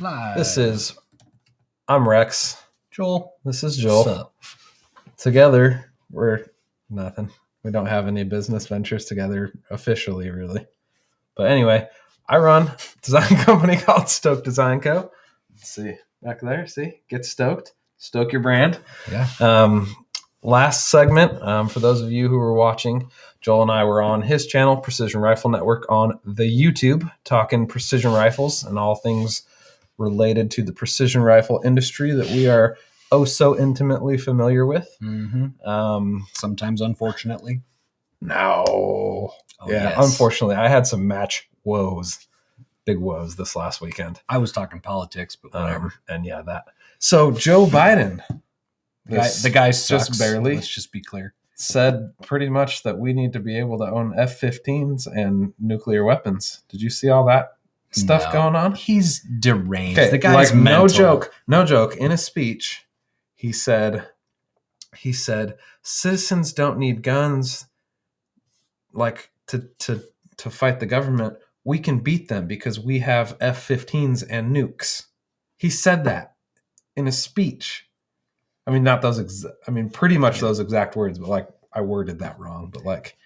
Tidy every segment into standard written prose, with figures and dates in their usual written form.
Live. I'm Rex. Joel. This is Joel. What's up? Together, we're nothing. We don't have any business ventures together officially, really. But anyway, I run a design company called Stoked Design Co. Let's see, back there, see? Get stoked. Stoke your brand. Yeah. Last segment, for those of you who were watching, Joel and I were on his channel, Precision Rifle Network, on the YouTube, talking precision rifles and all things related to the precision rifle industry that we are so intimately familiar with. Mm-hmm. Sometimes, unfortunately. No. Yes. Unfortunately, I had some match woes, big woes this last weekend. I was talking politics, but whatever. And yeah, that. So Joe Biden, the guy sucks, just barely. Let's just be clear. Said pretty much that we need to be able to own F-15s and nuclear weapons. Did you see all that stuff going on? He's deranged. Okay, the guy's like mental. no joke. In a speech, he said, citizens don't need guns like to fight the government. We can beat them because we have F-15s and nukes. He said that in a speech. I mean, not those. Pretty much those exact words, but like I worded that wrong. But like,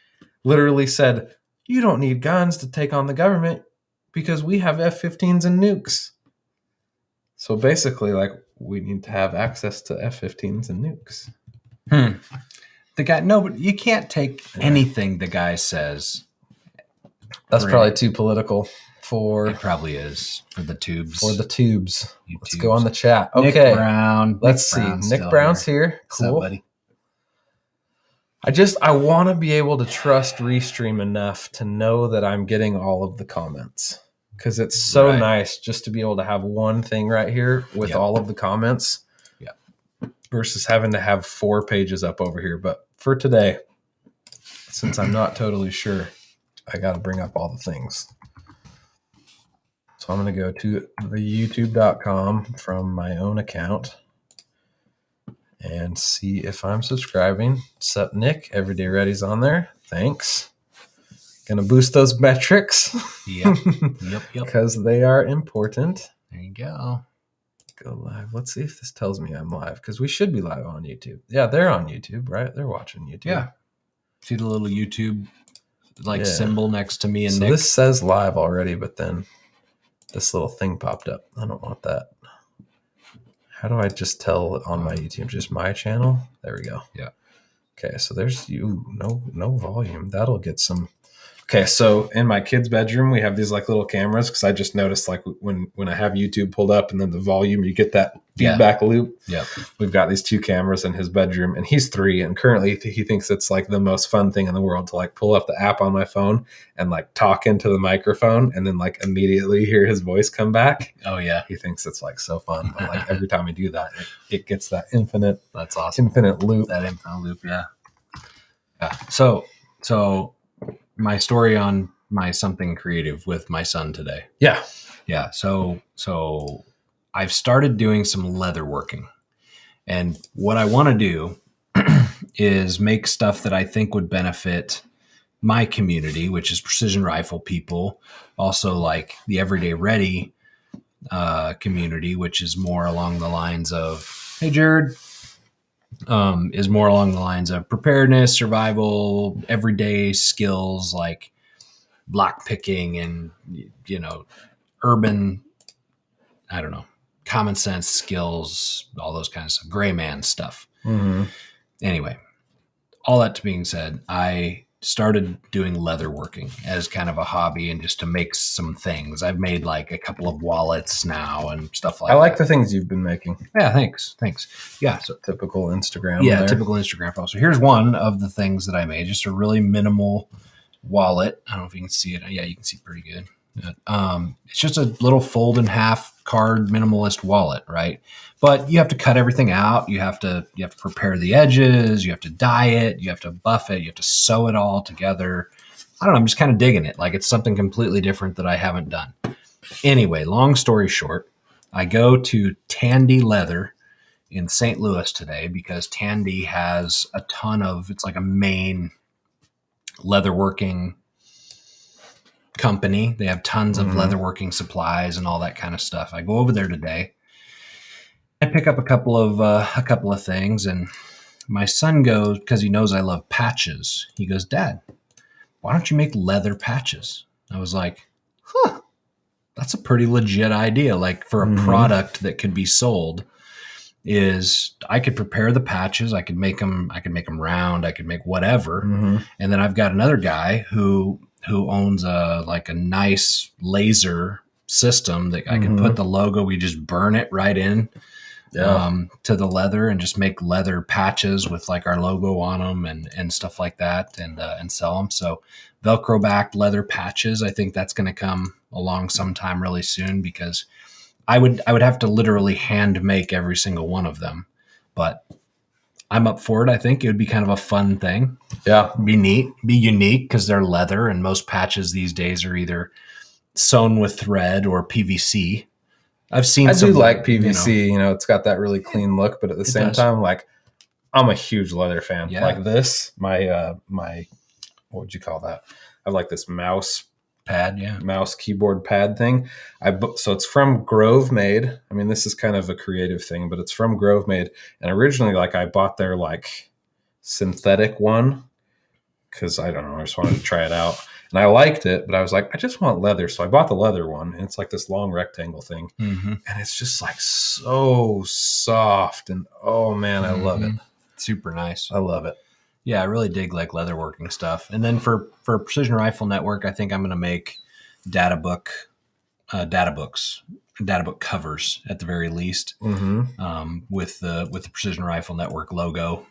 literally said, you don't need guns to take on the government because we have F-15s and nukes. So basically, like, we need to have access to F-15s and nukes. The guy, no, but you can't take anything the guy says. That's probably too political for. It probably is for the tubes. For the tubes. You Let's tubes. go on the chat. Nick Okay, Brown. Let's see. Nick Brown's here. Cool. What's up, buddy? I want to be able to trust Restream enough to know that I'm getting all of the comments. Because it's so nice just to be able to have one thing right here with all of the comments. Yeah. Versus having to have 4 pages up over here. But for today, since I'm not totally sure, I got to bring up all the things. So I'm going to go to the youtube.com from my own account and see if I'm subscribing. Sup, Nick? Everyday Ready's on there. Thanks. Gonna boost those metrics. Yep. Because they are important. There you go. Go live. Let's see if this tells me I'm live, because we should be live on YouTube. Yeah, they're on YouTube, right? They're watching YouTube. Yeah. See the little YouTube symbol next to me and so Nick? This says live already, but then this little thing popped up. I don't want that. How do I just tell on my YouTube? Just my channel? There we go. Yeah. Okay, so there's you. No volume. That'll get some. Okay, so in my kid's bedroom, we have these like little cameras because I just noticed like when I have YouTube pulled up and then the volume, you get that feedback loop. Yeah. We've got these 2 cameras in his bedroom, and he's 3, and currently he thinks it's like the most fun thing in the world to like pull up the app on my phone and like talk into the microphone and then like immediately hear his voice come back. Oh yeah. He thinks it's like so fun. But like every time we do that, it gets that infinite. That's awesome. Infinite loop. That infinite loop. Yeah. Yeah. So my story on my something creative with my son today. Yeah. Yeah. So I've started doing some leather working, and what I want to do is make stuff that I think would benefit my community, which is precision rifle people, also like the Everyday Ready community, which is more along the lines of, hey, Jared, is more along the lines of preparedness, survival, everyday skills like lock picking and, urban, common sense skills, all those kinds of stuff, gray man stuff. Mm-hmm. Anyway, all that being said, I started doing leather working as kind of a hobby and just to make some things. I've made like a couple of wallets now and stuff like that. I like the things you've been making. Yeah, thanks. Yeah. So typical Instagram. Yeah, typical Instagram photo. So here's one of the things that I made, just a really minimal wallet. I don't know if you can see it. Yeah, you can see it pretty good. It's just a little fold in half card minimalist wallet, right? But you have to cut everything out. You have to prepare the edges. You have to dye it. You have to buff it. You have to sew it all together. I don't know. I'm just kind of digging it. Like it's something completely different that I haven't done. Anyway, long story short, I go to Tandy Leather in St. Louis today because Tandy has a ton of, it's like a main leatherworking company. They have tons of leatherworking supplies and all that kind of stuff. I go over there today. I pick up a couple of things, and my son goes, because he knows I love patches. He goes, "Dad, why don't you make leather patches?" I was like, "Huh, that's a pretty legit idea. Like for a product that could be sold, is I could prepare the patches. I could make them round. I could make whatever, and then I've got another guy who owns a nice laser system that I can put the logo. We just burn it right in to the leather and just make leather patches with like our logo on them and stuff like that, and sell them. So Velcro backed leather patches, I think that's going to come along sometime really soon, because I would have to literally hand make every single one of them, but I'm up for it. I think it would be kind of a fun thing. Yeah. Be neat, be unique, because they're leather, and most patches these days are either sewn with thread or PVC. I've seen I some, do like PVC, it's got that really clean look, but at the same time, like, I'm a huge leather fan. Yeah. Like this, my what would you call that? I have like this mouse pad, mouse keyboard pad thing. So it's from Grove Made. I mean, this is kind of a creative thing, but it's from Grove Made. And originally, like, I bought their like synthetic one because I don't know, I just wanted to try it out. And I liked it, but I was like, I just want leather. So I bought the leather one, and it's like this long rectangle thing. And it's just like so soft. And oh man, I love it. Super nice. I love it. Yeah, I really dig like leatherworking stuff. And then for Precision Rifle Network, I think I'm going to make data book covers at the very least, with the Precision Rifle Network logo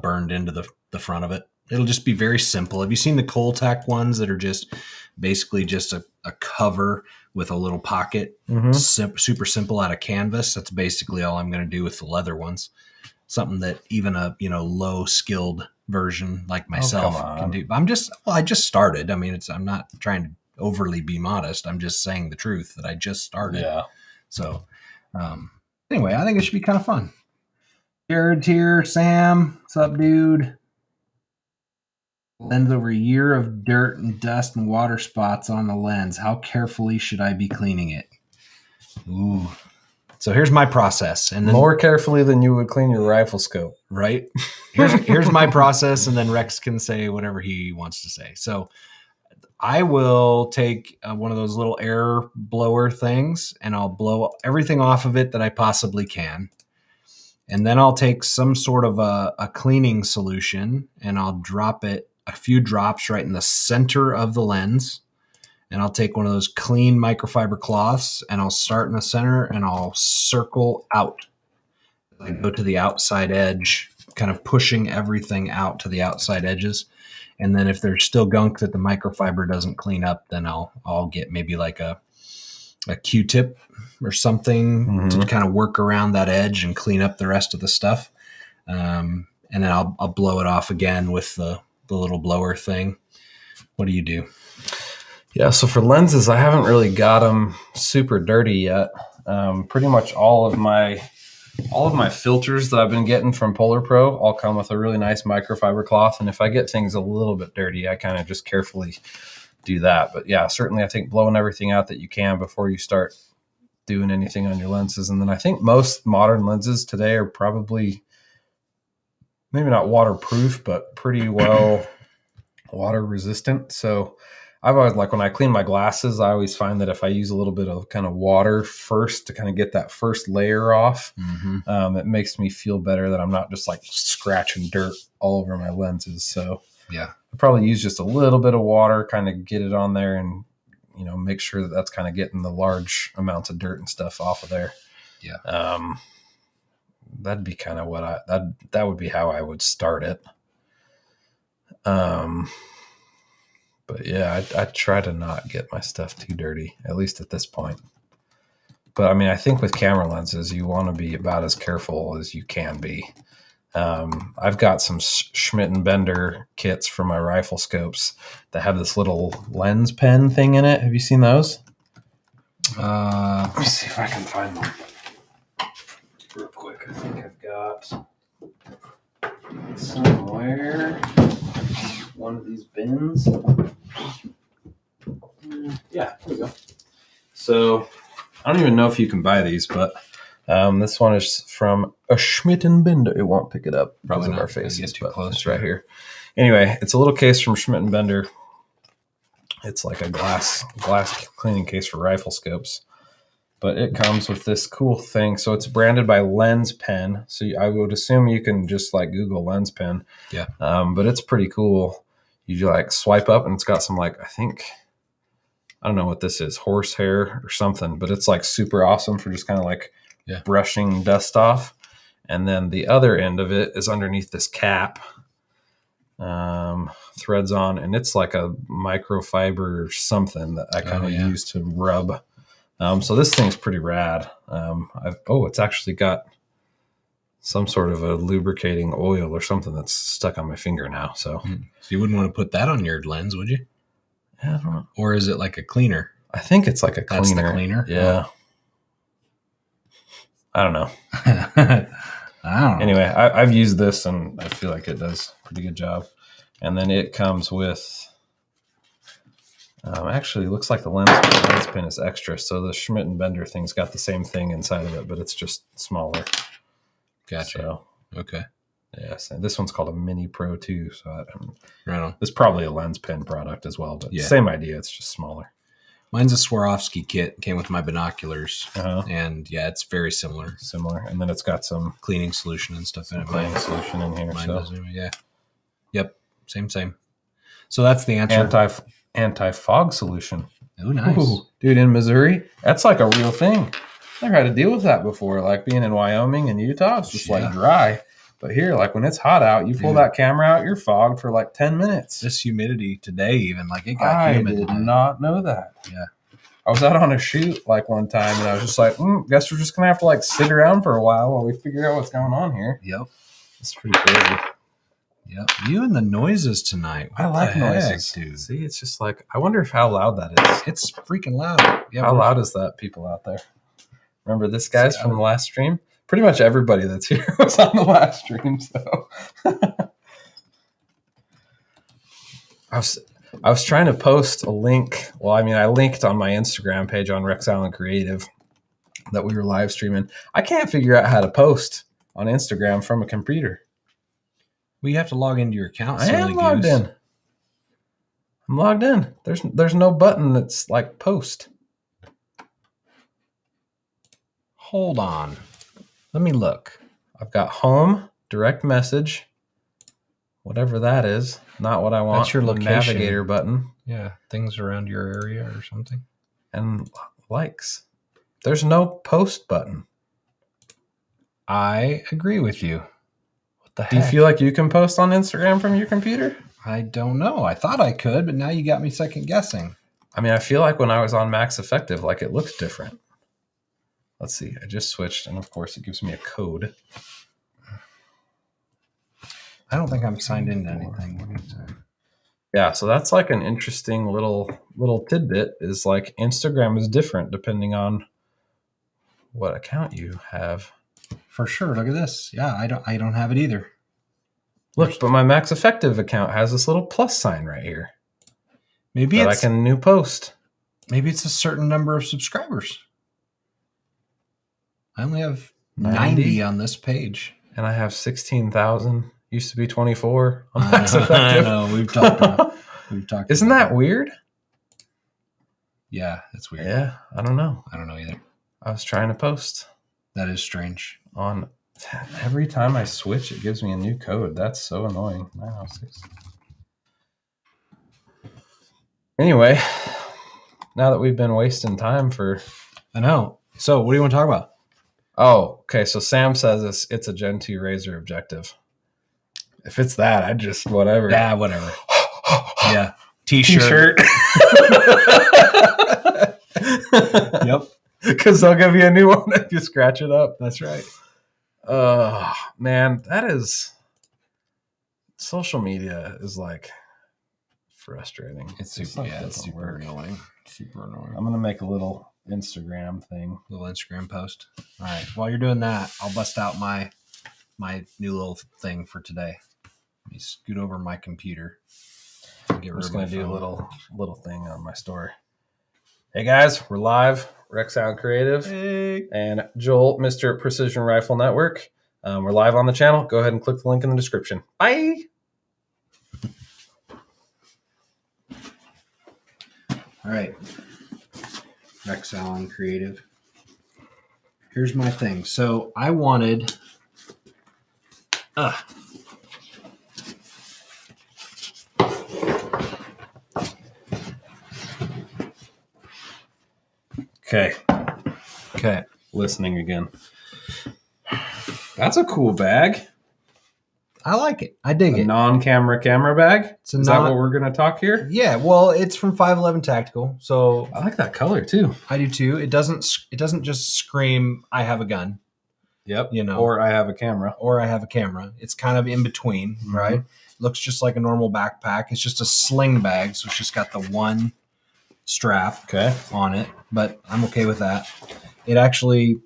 burned into the front of it. It'll just be very simple. Have you seen the Coltac ones that are just basically just a cover with a little pocket, super simple out of canvas? That's basically all I'm going to do with the leather ones. Something that even a low skilled version like myself can do. I just started. I mean, I'm not trying to overly be modest. I'm just saying the truth that I just started. Yeah. So anyway, I think it should be kind of fun. Jared's here. Sam, what's up, dude? Lens over a year of dirt and dust and water spots on the lens. How carefully should I be cleaning it? Ooh. So here's my process, and then more carefully than you would clean your rifle scope, right? Here's my process, and then Rex can say whatever he wants to say. So I will take one of those little air blower things, and I'll blow everything off of it that I possibly can. And then I'll take some sort of a cleaning solution, and I'll drop it a few drops right in the center of the lens. And I'll take one of those clean microfiber cloths, and I'll start in the center, and I'll circle out. I go to the outside edge, kind of pushing everything out to the outside edges. And then if there's still gunk that the microfiber doesn't clean up, then I'll get maybe like a Q-tip or something to kind of work around that edge and clean up the rest of the stuff. And then I'll blow it off again with the little blower thing. What do you do? Yeah, so for lenses, I haven't really got them super dirty yet. Pretty much all of my filters that I've been getting from Polar Pro all come with a really nice microfiber cloth. And if I get things a little bit dirty, I kind of just carefully do that. But yeah, certainly I think blowing everything out that you can before you start doing anything on your lenses. And then I think most modern lenses today are probably maybe not waterproof, but pretty well water resistant. So I've always, like, when I clean my glasses, I always find that if I use a little bit of kind of water first to kind of get that first layer off, it makes me feel better that I'm not just like scratching dirt all over my lenses. So yeah, I probably use just a little bit of water, kind of get it on there, and make sure that that's kind of getting the large amounts of dirt and stuff off of there. Yeah. That'd be kind of what that would be how I would start it. But yeah, I try to not get my stuff too dirty, at least at this point. But I mean, I think with camera lenses, you want to be about as careful as you can be. I've got some Schmidt and Bender kits for my rifle scopes that have this little lens pen thing in it. Have you seen those? Let me see if I can find one real quick. I think I've got somewhere one of these bins. Yeah, there we go. So I don't even know if you can buy these, but this one is from a Schmidt and Bender. It won't pick it up because Probably of not. our faces, Get too but close it's to right it. here. Anyway, it's a little case from Schmidt and Bender. It's like a glass cleaning case for rifle scopes, but it comes with this cool thing. So it's branded by Lens Pen. So I would assume you can just like Google Lens Pen. Yeah. But it's pretty cool. You like swipe up and it's got some like, I think, I don't know what this is, horsehair or something, but it's like super awesome for just kind of like brushing dust off. And then the other end of it is underneath this cap, threads on, and it's like a microfiber or something that I kind of use to rub. So this thing's pretty rad. It's actually got some sort of a lubricating oil or something that's stuck on my finger now. So you wouldn't want to put that on your lens, would you? I don't know. Or is it like a cleaner? I think it's like a cleaner. That's the cleaner? Yeah. Oh. I don't know. I don't know. Anyway, I've used this and I feel like it does a pretty good job. And then it comes with, actually it looks like the lens pen is extra. So the Schmidt and Bender thing's got the same thing inside of it, but it's just smaller. Gotcha. So, okay. Yes, and this one's called a Mini Pro 2. So right on. It's probably a lens pen product as well, but same idea. It's just smaller. Mine's a Swarovski kit. Came with my binoculars, and it's very similar. And then it's got some cleaning solution and stuff in it. Cleaning solution in here. Mine does. Yeah. Yep. Same. So that's the answer. Anti-fog solution. Oh, nice. Ooh, dude, in Missouri, that's like a real thing. Never had to deal with that before. Like being in Wyoming and Utah, it's just like dry. But here, like when it's hot out, you pull that camera out, you're fogged for like 10 minutes. This humidity today, even like it got humid. I did not know that. Yeah. I was out on a shoot like one time and I was just like, guess we're just going to have to like sit around for a while we figure out what's going on here. Yep. It's pretty crazy. Yep. You and the noises tonight. I like noises, dude. See, it's just like, I wonder how loud that is. It's freaking loud. Yeah, how loud is that, people out there? Remember this guy's from the last stream? Pretty much everybody that's here was on the last stream. So I was trying to post a link. Well, I mean, I linked on my Instagram page on Rex Island Creative that we were live streaming. I can't figure out how to post on Instagram from a computer. Well, you have to log into your account. I am logged in. I'm logged in. There's no button that's like post. Hold on. Let me look. I've got home, direct message, whatever that is. Not what I want. That's your location. Navigator button. Yeah, things around your area or something. And likes. There's no post button. I agree with you. What the heck? Do you feel like you can post on Instagram from your computer? I don't know. I thought I could, but now you got me second guessing. I mean, I feel like when I was on Max Effective, like it looked different. Let's see. I just switched, and of course, it gives me a code. I don't think I'm signed into anything. Yeah, so that's like an interesting little tidbit. Is like Instagram is different depending on what account you have. For sure. Look at this. Yeah, I don't have it either. Look, but my Max Effective account has this little plus sign right here. Maybe I can new post. Maybe it's a certain number of subscribers. I only have 90 on this page. And I have 16,000. Used to be 24 on Max Effective. I know. We've talked Isn't that weird? Yeah, that's weird. Yeah, I don't know. I don't know either. I was trying to post. That is strange. On every time I switch, it gives me a new code. That's so annoying. 906. Anyway, now that we've been wasting time for... I know. So what do you want to talk about? Oh, okay. So Sam says it's a Gen 2 Razor objective. If it's that, I just whatever. Yeah, whatever. Yeah. T-shirt. Yep. Because they'll give you a new one if you scratch it up. That's right. Man, that is... Social media is like frustrating. It's super annoying. Super annoying. I'm going to make a little Instagram thing. Little Instagram post. All right. While you're doing that, I'll bust out my new little thing for today. Let me scoot over my computer. I'm just going to do a little thing on my story. Hey guys, we're live. Rex Sound Creative Hey. and Joel, Mr. Precision Rifle Network. We're live on the channel. Go ahead and click the link in the description. Bye. All right. Rex Allen Creative. Here's my thing. So I wanted. Okay, Okay. listening again. That's a cool bag. I like it. I dig A it. non-camera camera bag. It's a Is that what we're going to talk here? Yeah. Well, it's from 511 Tactical, so I like that color too. I do too. It doesn't just scream I have a gun. Yep. You know. Or I have a camera. Or I have a camera. It's kind of in between, Mhm. right? Looks just like a normal backpack. It's just a sling bag, so it's just got the one strap Okay. on it, but I'm okay with that. It actually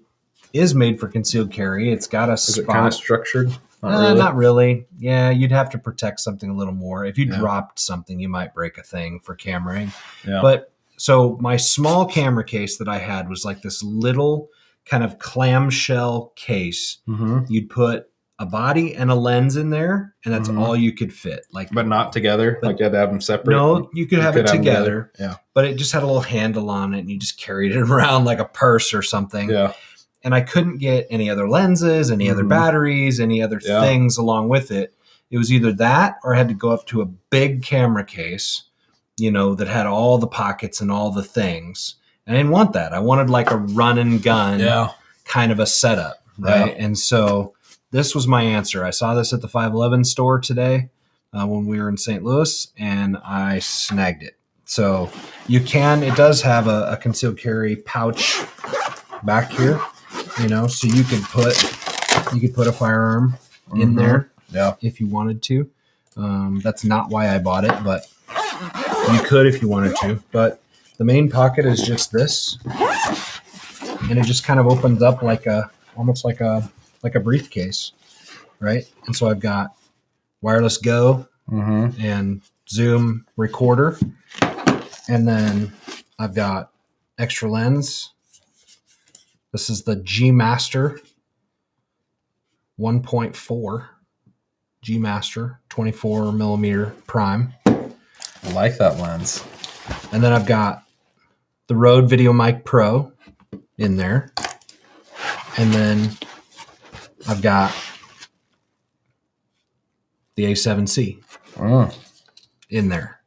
is made for concealed carry. It's got a Is spot. it kind of structured? Not really. Not really. Yeah, you'd have to protect something a little more. If you Yeah. dropped something, you might break a thing for cameraing. Yeah. But so my small camera case that I had was like this little kind of clamshell case. Mhm. You'd put a body and a lens in there, and that's Mhm. all you could fit. Like, But not together. But- like you had to have them separate. no, you could have it them together, Yeah. but it just had a little handle on it, and you just carried it around like a purse or something. Yeah. And I couldn't get any other lenses, any other Mhm. batteries, any other Yeah. things along with it. It was either that or I had to go up to a big camera case, that had all the pockets and all the things. And I didn't want that. I wanted like a run and gun kind of a setup, right? And so this was my answer. I saw this at the 511 store today when we were in St. Louis, and I snagged it. So it does have a concealed carry pouch back here. So you could put a firearm in Mhm. there Yeah. if you wanted to. That's not why I bought it, but you could if you wanted to. But the main pocket is just this, and it just kind of opens up almost like a briefcase, right? And so I've got wireless go Mm-hmm. and zoom recorder, and then I've got extra lens. This is the G Master 1.4 G Master 24 millimeter prime. I like that lens. And then I've got the Rode Video Mic Pro in there. And then I've got the A7C in there.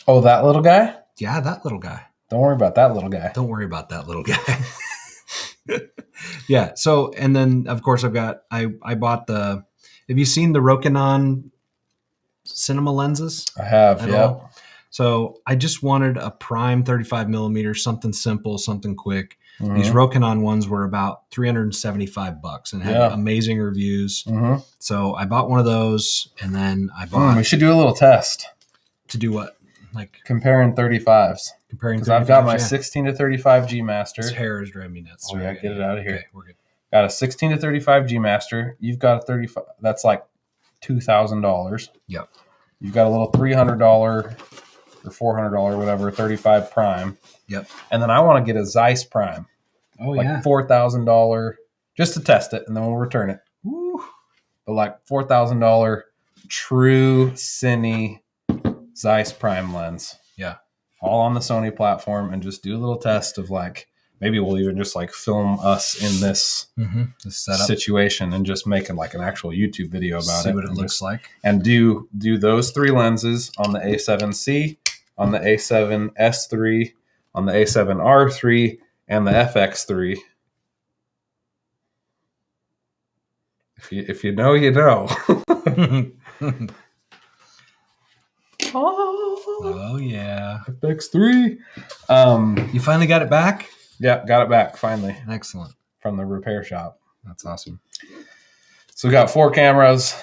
Oh, that little guy? Yeah, that little guy. Don't worry about that little guy. Don't worry about that little guy. Yeah. So, and then of course I bought have you seen the Rokinon cinema lenses? I have, at yeah. all? So I just wanted a prime 35 millimeter, something simple, something quick. Mhm. These Rokinon ones were about $375 and had amazing reviews. Mhm. So I bought one of those, and then I bought We should do a little test. to do what? Like Comparing 35s. comparing. Because I've got 35s, my yeah. 16 to 35 G Master. This hair is driving me nuts. Oh, yeah, get it out of here. Okay, we're good. Got a 16 to 35 G Master. You've got a 35. That's like $2,000. Yep. You've got a little $300 or $400, whatever, 35 prime. Yep. And then I want to get a Zeiss prime. Oh Like yeah. $4,000 just to test it, and then we'll return it. Woo. But like $4,000 true cine Zeiss prime lens. Yeah. All on the Sony platform, and just do a little test of like, maybe we'll even just like film us in this The setup. situation and just make it like an actual YouTube video about See it. what it and looks just- like. And do those three lenses on the A7C, on the A7S3, on the A7R3, and the FX3. If you know, you know. Oh yeah. FX3. You finally got it back? Yeah, got it back finally Excellent. from the repair shop. That's awesome. So we got 4 cameras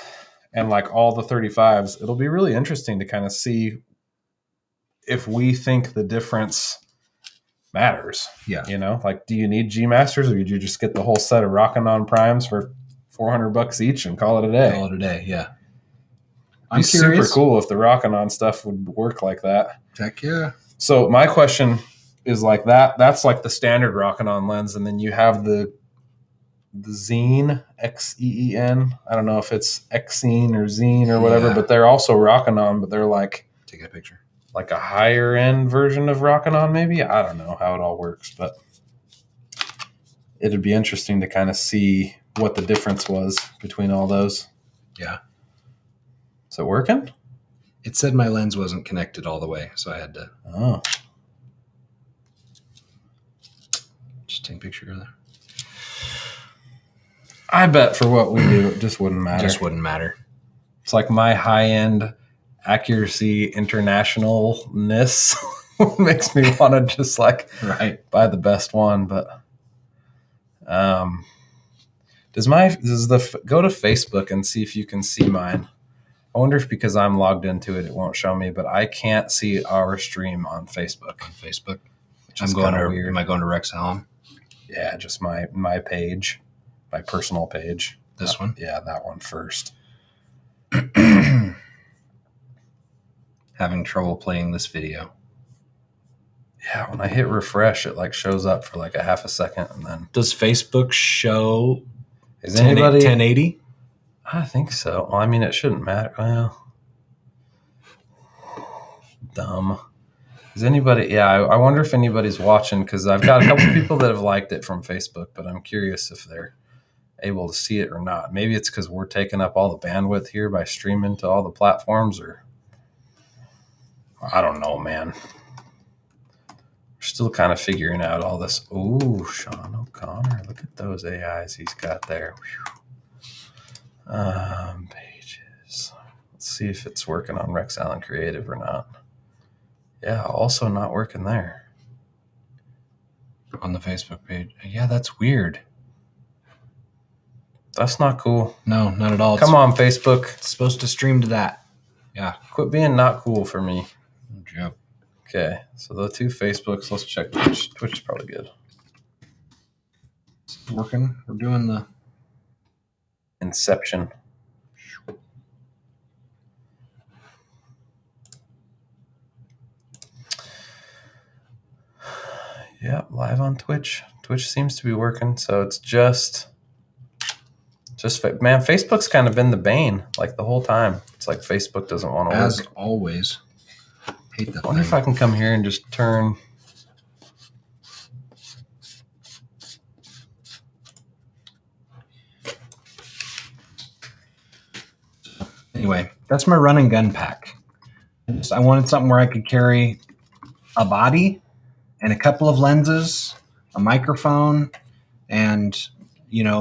and like all the 35s. It'll be really interesting to kind of see if we think the difference matters. Yeah. Like, do you need G Masters, or did you just get the whole set of Rokinon primes for $400 each and call it a day? Call it a day. Yeah. It'd be super cool if the Rokinon stuff would work like that. Heck yeah. So my question is like that. That's like the standard Rokinon lens, and then you have the Xeen, Xeen. I don't know if it's Xene or Xene or whatever, Yeah. but they're also Rokinon, but they're like Take a picture. like a higher end version of Rokinon, maybe. I don't know how it all works, but it'd be interesting to kind of see what the difference was between all those. Yeah. Is it working? It said my lens wasn't connected all the way, so I had to just take a picture of that. I bet for what we do, it just wouldn't matter. Just wouldn't matter. It's like my high-end accuracy internationalness makes me want to just like buy the best one. But go to Facebook and see if you can see mine. I wonder if because I'm logged into it, it won't show me, but I can't see our stream on Facebook. On Facebook, I'm going to weird. Am I going to Rex Allen? Yeah, just my page, my personal page. This one? Yeah, that one first. Having trouble playing this video. Yeah, when I hit refresh, it like shows up for like a half a second, and then does Facebook show? Is anybody 1080? I think so. Well, I mean, it shouldn't matter. Well, dumb. Is anybody? Yeah, I wonder if anybody's watching because I've got a couple people that have liked it from Facebook, but I'm curious if they're able to see it or not. Maybe it's because we're taking up all the bandwidth here by streaming to all the platforms, or I don't know, man. We're still kind of figuring out all this. Ooh, Sean O'Connor. Look at those AIs he's got there. Pages. Let's see if it's working on Rex Allen Creative or not. Yeah, also not working there. On the Facebook page. Yeah, that's weird. That's not cool. No, not at all. Come on, Facebook. It's supposed to stream to that. Yeah. Quit being not cool for me. Yep. Okay, so the two Facebooks. Let's check Twitch. Twitch is probably good. It's working. We're doing the Inception. Yeah, live on Twitch. Twitch seems to be working, so it's just man, Facebook's kind of been the bane like the whole time. It's like Facebook doesn't want to work. As always. Hate that. I wonder if I can come here and just turn. Anyway, that's my run and gun pack. I wanted something where I could carry a body and a couple of lenses, a microphone, and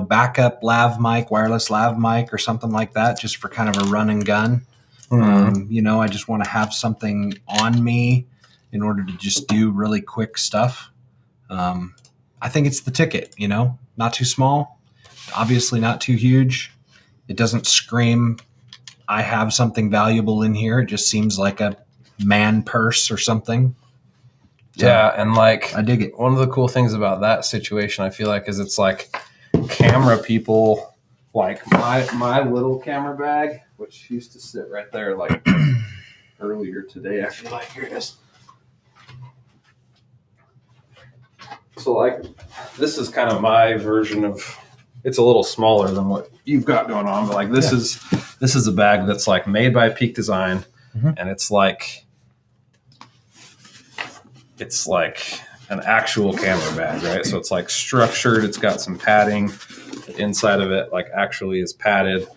backup lav mic, wireless lav mic, or something like that, just for kind of a run and gun. I just want to have something on me in order to just do really quick stuff. I think it's the ticket, not too small, obviously not too huge. It doesn't scream, I have something valuable in here. It just seems like a man purse or something. So, yeah, and like I dig it. One of the cool things about that situation, I feel like, is it's like camera people, like my little camera bag, which used to sit right there like earlier today. I feel like here it is. So like this is kind of my version of. It's a little smaller than what you've got going on, but like this is a bag that's like made by Peak Design, and it's like an actual camera bag, right? So it's like structured. It's got some padding. The inside of it like actually is padded.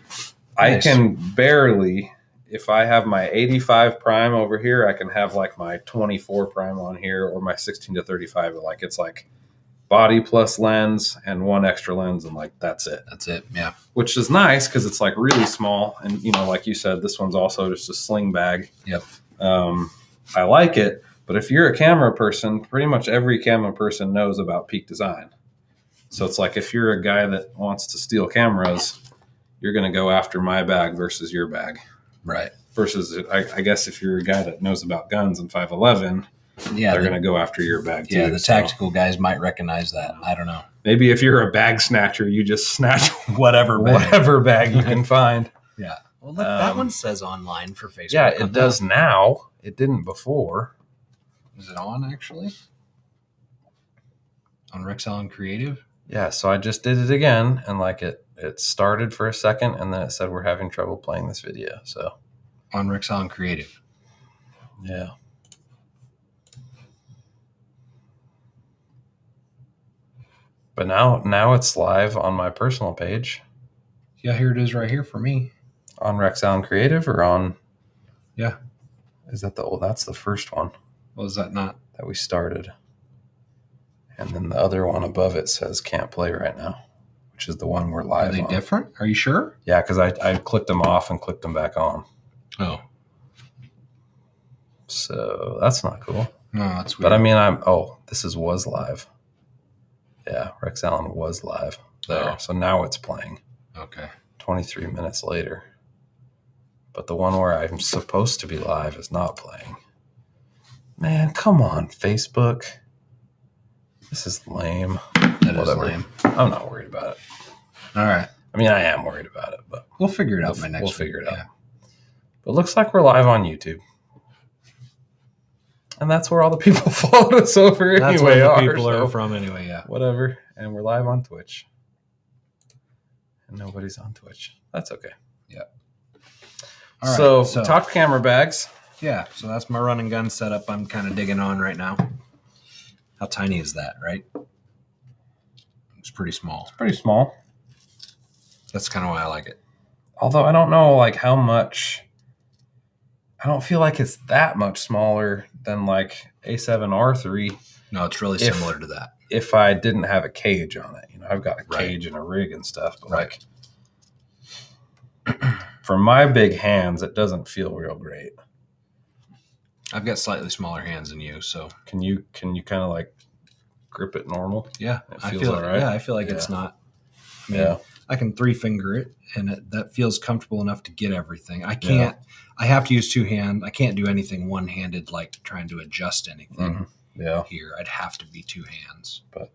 Nice. I can barely, if I have my 85 prime over here, I can have like my 24 prime on here or my 16 to 35. But like it's like body plus lens and one extra lens, and like that's it. That's it. Yeah. Which is nice because it's like really small, and like you said, this one's also just a sling bag. Yep. I like it. But if you're a camera person, pretty much every camera person knows about Peak Design. So it's like if you're a guy that wants to steal cameras, you're going to go after my bag versus your bag. Right. Versus, I guess, if you're a guy that knows about guns and 511, they're going to go after your bag too. Yeah, the tactical guys might recognize that. I don't know. Maybe if you're a bag snatcher, you just snatch whatever bag you can find. Yeah. Well, look, that one says online for Facebook. Yeah, it does now. It didn't before. Is it on, actually? On Rex Allen Creative? Yeah, so I just did it again, and like it started for a second, and then it said we're having trouble playing this video. So On Rex Allen Creative. yeah. But now it's live on my personal page. Yeah, here it is right here for me. On Rex Allen Creative or on? Yeah. Is that that's the first one Well, is that not? that we started. And then the other one above it says can't play right now, which is the one we're live Are they on. different? Are you sure? Yeah, because I clicked them off and clicked them back on. Oh. So that's not cool. No, that's weird. But I mean, this was live. Yeah, Rex Allen was live there. Oh. So now it's playing. Okay. 23 minutes later. But the one where I'm supposed to be live is not playing. Man, come on, Facebook. This is lame. That is lame. I'm not worried about it. All right. I mean, I am worried about it, but we'll figure it out by next week. We'll figure it out. But it looks like we're live on YouTube. And that's where all the people followed us over That's anyway. where the people are from anyway, yeah. Whatever. And we're live on Twitch. And nobody's on Twitch. That's okay. Yeah. All right. So talk camera bags. Yeah. So that's my run and gun setup I'm kind of digging on right now. How tiny is that, right? It's pretty small. It's pretty small. That's kind of why I like it. Although I don't know like how much. I don't feel like it's that much smaller than like A7R3. No, it's really similar to that. If I didn't have a cage on it, I've got a cage and a rig and stuff, but like for my big hands, it doesn't feel real great. I've got slightly smaller hands than you, so can you kind of like grip it normal? Yeah, I feel all right. Yeah, I feel like it's not. I mean, I can 3-finger it, and that feels comfortable enough to get everything. I can't. Yeah. I have to use 2 hands. I can't do anything one-handed, like trying to adjust anything. Mm-hmm. Yeah, here I'd have to be 2 hands, but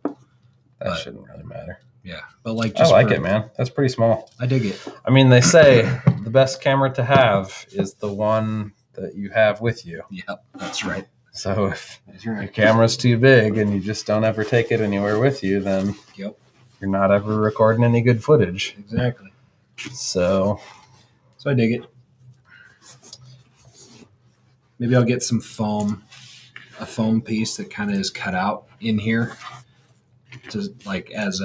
that shouldn't really matter. Yeah, but like I like it, man. That's pretty small. I dig it. I mean, they say the best camera to have is the one that you have with you. Yep, that's right. So if your camera's too big and you just don't ever take it anywhere with you, then you're not ever recording any good footage. Exactly. So I dig it. Maybe I'll get some foam, a foam piece that kind of is cut out in here to like as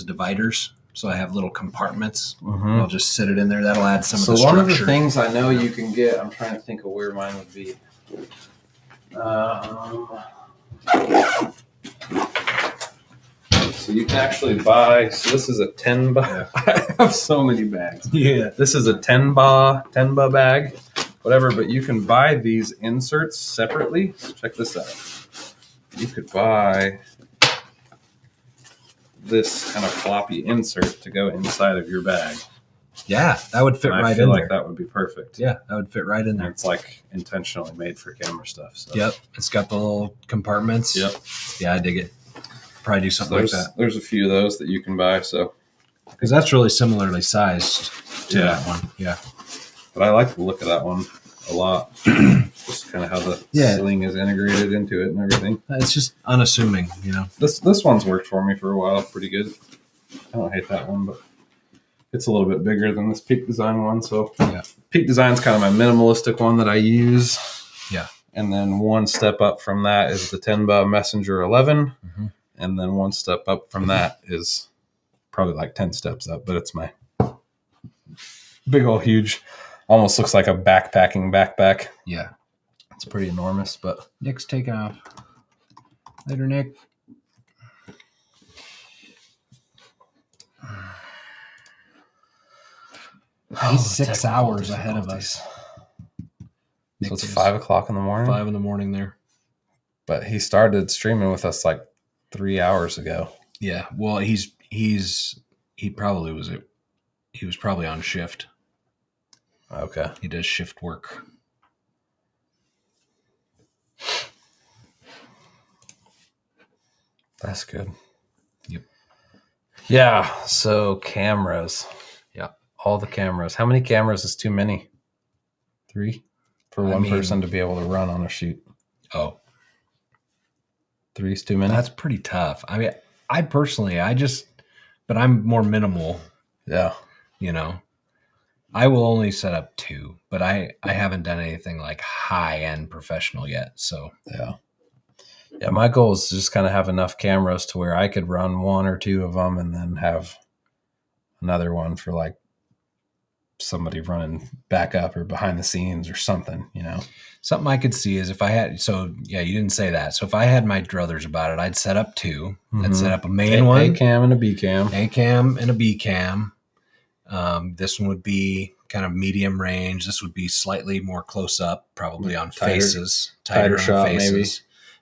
dividers. So I have little compartments. Mm-hmm. I'll just sit it in there. That'll add some of the structure. So one of the things I know you can get, I'm trying to think of where mine would be. So you can actually buy, so this is a 10 bar. I have so many bags. Yeah. This is a 10 bar bag, whatever, but you can buy these inserts separately. So check this out. You could buy this kind of floppy insert to go inside of your bag. Yeah, that would fit right in there. I feel like that would be perfect. Yeah, that would fit right in there. And it's like intentionally made for camera stuff. So. Yep, it's got the little compartments. Yep. Yeah, I dig it. Probably do something like that. There's a few of those that you can buy. So, because that's really similarly sized to that one. Yeah. But I like the look of that one a lot. Just kind of how the sling is integrated into it and everything. It's just unassuming, This one's worked for me for a while, pretty good. I don't hate that one, but it's a little bit bigger than this Peak Design one. So Peak Design's kind of my minimalistic one that I use. Yeah. And then one step up from that is the Tenba Messenger 11. Mm-hmm. And then one step up from that is probably like 10 steps up, but it's my big old huge, almost looks like a backpacking backpack. Yeah. It's pretty enormous, but Nick's taking off. Later, Nick. He's 6 hours ahead of us. So it's 5 o'clock in the morning? 5 in the morning there. But he started streaming with us like 3 hours ago. Yeah. Well, he was probably on shift. Okay. He does shift work. That's good. Yep. Yeah. So cameras. Yeah. All the cameras. How many cameras is too many? 3 for one person to be able to run on a shoot. Oh. 3 is too many? That's pretty tough. I mean, I personally, but I'm more minimal, Yeah. you know. I will only set up 2, but I haven't done anything like high end professional yet. So Yeah. Yeah. My goal is to just kind of have enough cameras to where I could run 1 or 2 of them and then have another one for like somebody running backup or behind the scenes or something, you know. something I could see is if I had, so yeah, you didn't say that. So if I had my druthers about it, I'd set up 2. I'd set up a main one, A cam and a B cam, A cam and a B cam. This one would be kind of medium range. This would be slightly more close up, probably on faces, tighter on shot, faces. maybe.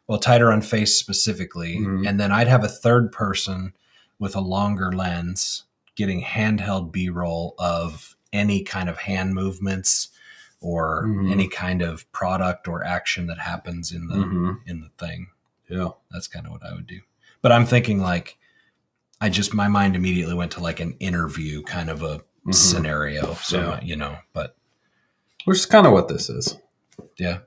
Well, tighter on face specifically. Mhm. And then I'd have a third person with a longer lens getting handheld B-roll of any kind of hand movements or any kind of product or action that happens in the thing. Yeah. That's kind of what I would do. But I'm thinking like, my mind immediately went to like an interview kind of a scenario. So, you know, but. Which is kind of what this is. Yeah.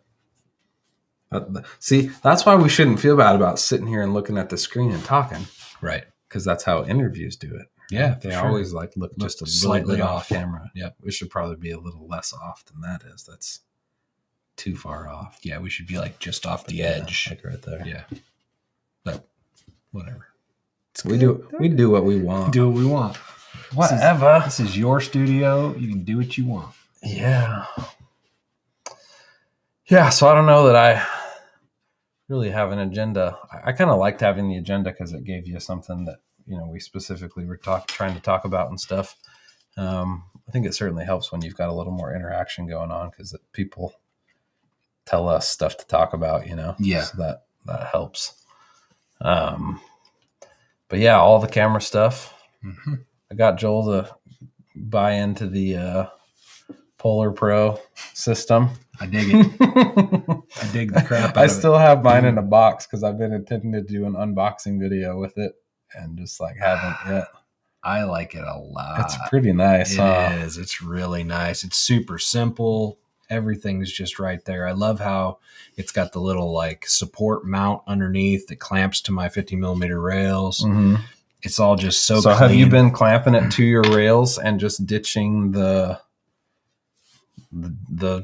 See, that's why we shouldn't feel bad about sitting here and looking at the screen and talking. Right. Because that's how interviews do it. Yeah. They always like look just a slightly little bit off camera. Yep. We should probably be a little less off than that is. That's too far off. Yeah. We should be like just off the edge. Like right there. Yeah. But whatever. We do what we want. Do what we want. Whatever. This is your studio. You can do what you want. Yeah. Yeah. So I don't know that I really have an agenda. I kind of liked having the agenda because it gave you something that, you know, we specifically were trying to talk about and stuff. I think it certainly helps when you've got a little more interaction going on because people tell us stuff to talk about, you know? Yeah. So that helps. But yeah, all the camera stuff. Mm-hmm. I got Joel to buy into the Polar Pro system. I dig it. I dig the crap out of it. I still have mine in a box because I've been intending to do an unboxing video with it and just like haven't yet. I like it a lot. It's pretty nice. It is. It's really nice. It's super simple. Everything's just right there. I love how it's got the little like support mount underneath that clamps to my 50 millimeter rails. Mm-hmm. It's all just so clean. Have you been clamping it to your rails and just ditching the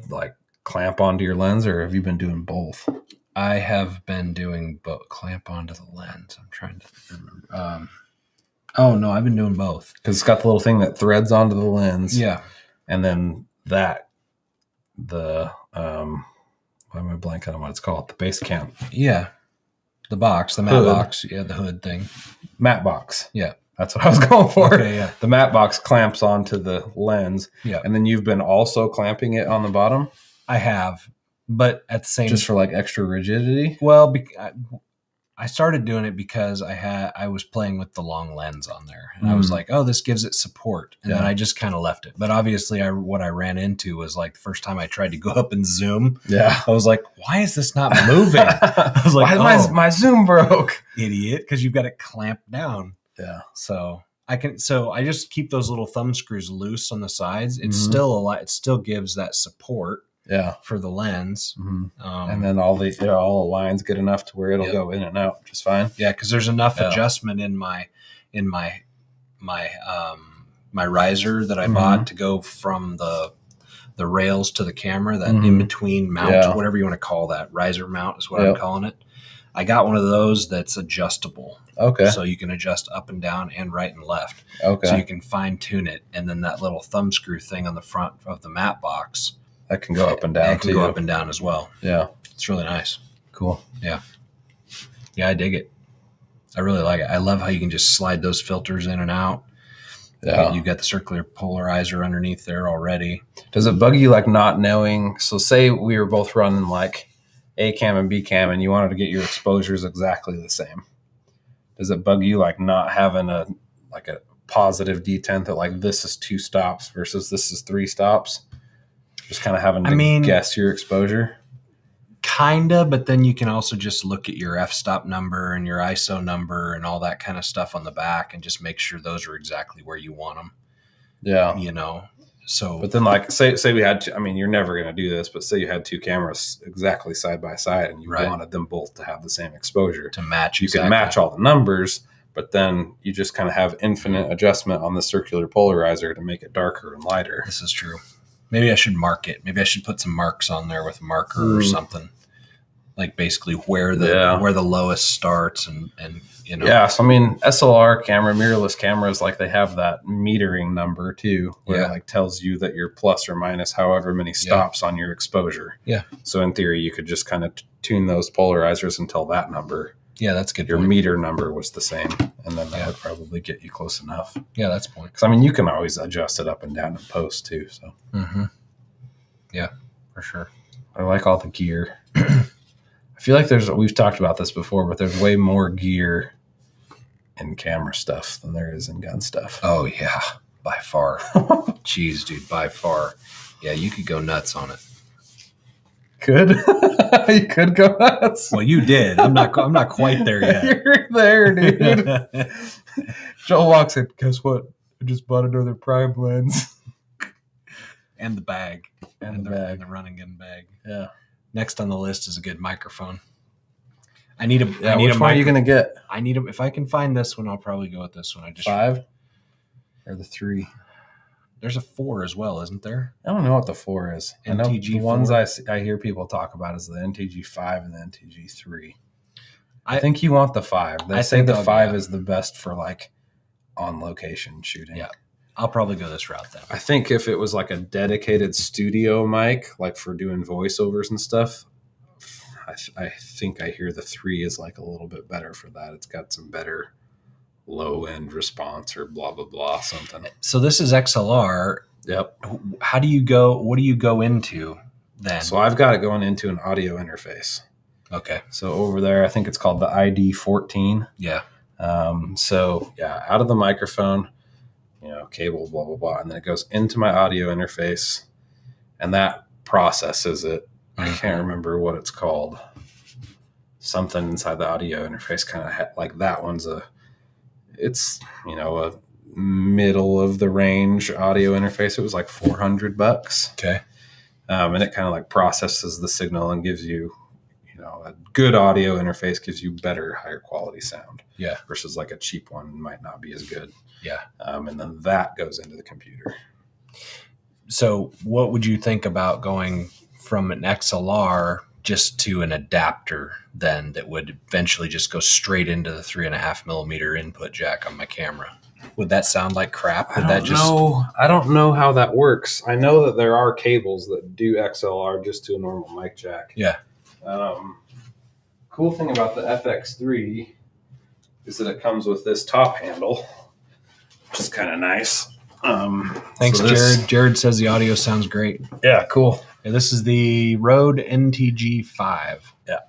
like clamp onto your lens, or have you been doing both? I have been doing both. Clamp onto the lens. I'm trying to remember. Oh no, I've been doing both because it's got the little thing that threads onto the lens. Yeah, and then why am I blanking on what it's called? The base camp. Yeah. The box, the matte box. Yeah, the hood thing. Matte box. Yeah. That's what I was going for. Okay, yeah. The matte box clamps onto the lens. Yeah. And then you've been also clamping it on the bottom? I have. But at the same just for like extra rigidity? Well, I started doing it because I was playing with the long lens on there, and I was like, oh, this gives it support, and then I just kind of left it. But obviously, what I ran into was like the first time I tried to go up and zoom. Yeah, I was like, why is this not moving? I was like, why my zoom broke, idiot, because you've got it clamped down. Yeah, so I just keep those little thumb screws loose on the sides. It's still a lot. It still gives that support. Yeah, for the lens, and then all the lines good enough to where it'll go in and out just fine. Yeah, because there's enough adjustment in my riser that I bought to go from the rails to the camera, that in between mount, whatever you want to call that, riser mount is what I'm calling it. I got one of those that's adjustable. Okay, so you can adjust up and down and right and left. Okay, so you can fine tune it, and then that little thumb screw thing on the front of the matte box. That can go up and down. That can go up and down as well. Yeah. It's really nice. Cool. Yeah. Yeah, I dig it. I really like it. I love how you can just slide those filters in and out. Yeah. You've got the circular polarizer underneath there already. Does it bug you like not knowing? So say we were both running like A cam and B cam and you wanted to get your exposures exactly the same. Does it bug you like not having a positive detent that like this is 2 stops versus this is 3 stops? Just kind of having to guess your exposure? Kinda, but then you can also just look at your f-stop number and your ISO number and all that kind of stuff on the back and just make sure those are exactly where you want them. Yeah. You know, so. But then like, say we had, you're never going to do this, but say you had 2 cameras exactly side by side and you wanted them both to have the same exposure. To match. You could match all the numbers, but then you just kind of have infinite adjustment on the circular polarizer to make it darker and lighter. This is true. Maybe I should mark it. Maybe I should put some marks on there with a marker or something. Like basically where the lowest starts and you know. Yeah, so I mean SLR camera, mirrorless cameras, like they have that metering number too, where it like tells you that you're plus or minus however many stops on your exposure. Yeah. So in theory, you could just kind of tune those polarizers until that number. Yeah, that's good. Your meter number was the same, and then that would probably get you close enough. Yeah, that's the point. Because I mean, you can always adjust it up and down in post too. So. Yeah, for sure. I like all the gear. I feel like we've talked about this before, but there's way more gear in camera stuff than there is in gun stuff. Oh yeah, by far. Jeez, dude, by far. Yeah, you could go nuts on it. Could you could go nuts? Well, you did. I'm not quite there yet. You're there, dude. Joel walks in. Guess what? I just bought another prime lens and the bag and the run and gun bag. Yeah. Next on the list is a good microphone. I need a. Which one are you gonna get? I need a. If I can find this one, I'll probably go with this one. I just 5 or the 3. There's a 4 as well, isn't there? I don't know what the 4 is. NTG I know the ones I hear people talk about is the NTG 5 and the NTG 3. I think you want the 5. They say the 5 is the best for like on location shooting. Yeah. I'll probably go this route then. I think if it was like a dedicated studio mic, like for doing voiceovers and stuff, I think I hear the 3 is like a little bit better for that. It's got some better low end response or blah, blah, blah, something. So this is XLR. Yep. How do you go? What do you go into then? So I've got it going into an audio interface. Okay. So over there, I think it's called the ID14. Yeah. Out of the microphone, cable, blah, blah, blah. And then it goes into my audio interface and that processes it. I can't remember what it's called. Something inside the audio interface kind of like that one's it's a middle of the range audio interface. It was like $400. Okay. And it kind of like processes the signal and gives you, a good audio interface gives you better, higher quality sound. Yeah. Versus like a cheap one might not be as good. Yeah. And then that goes into the computer. So what would you think about going from an XLR just to an adapter then that would eventually just go straight into the 3.5 millimeter input jack on my camera? Would that sound like crap? I don't know how that works. I know that there are cables that do XLR just to a normal mic jack. Yeah. Cool thing about the FX3 is that it comes with this top handle, which is kind of nice. Thanks, Jared. Jared says the audio sounds great. Yeah, cool. And this is the Rode NTG 5. Yeah.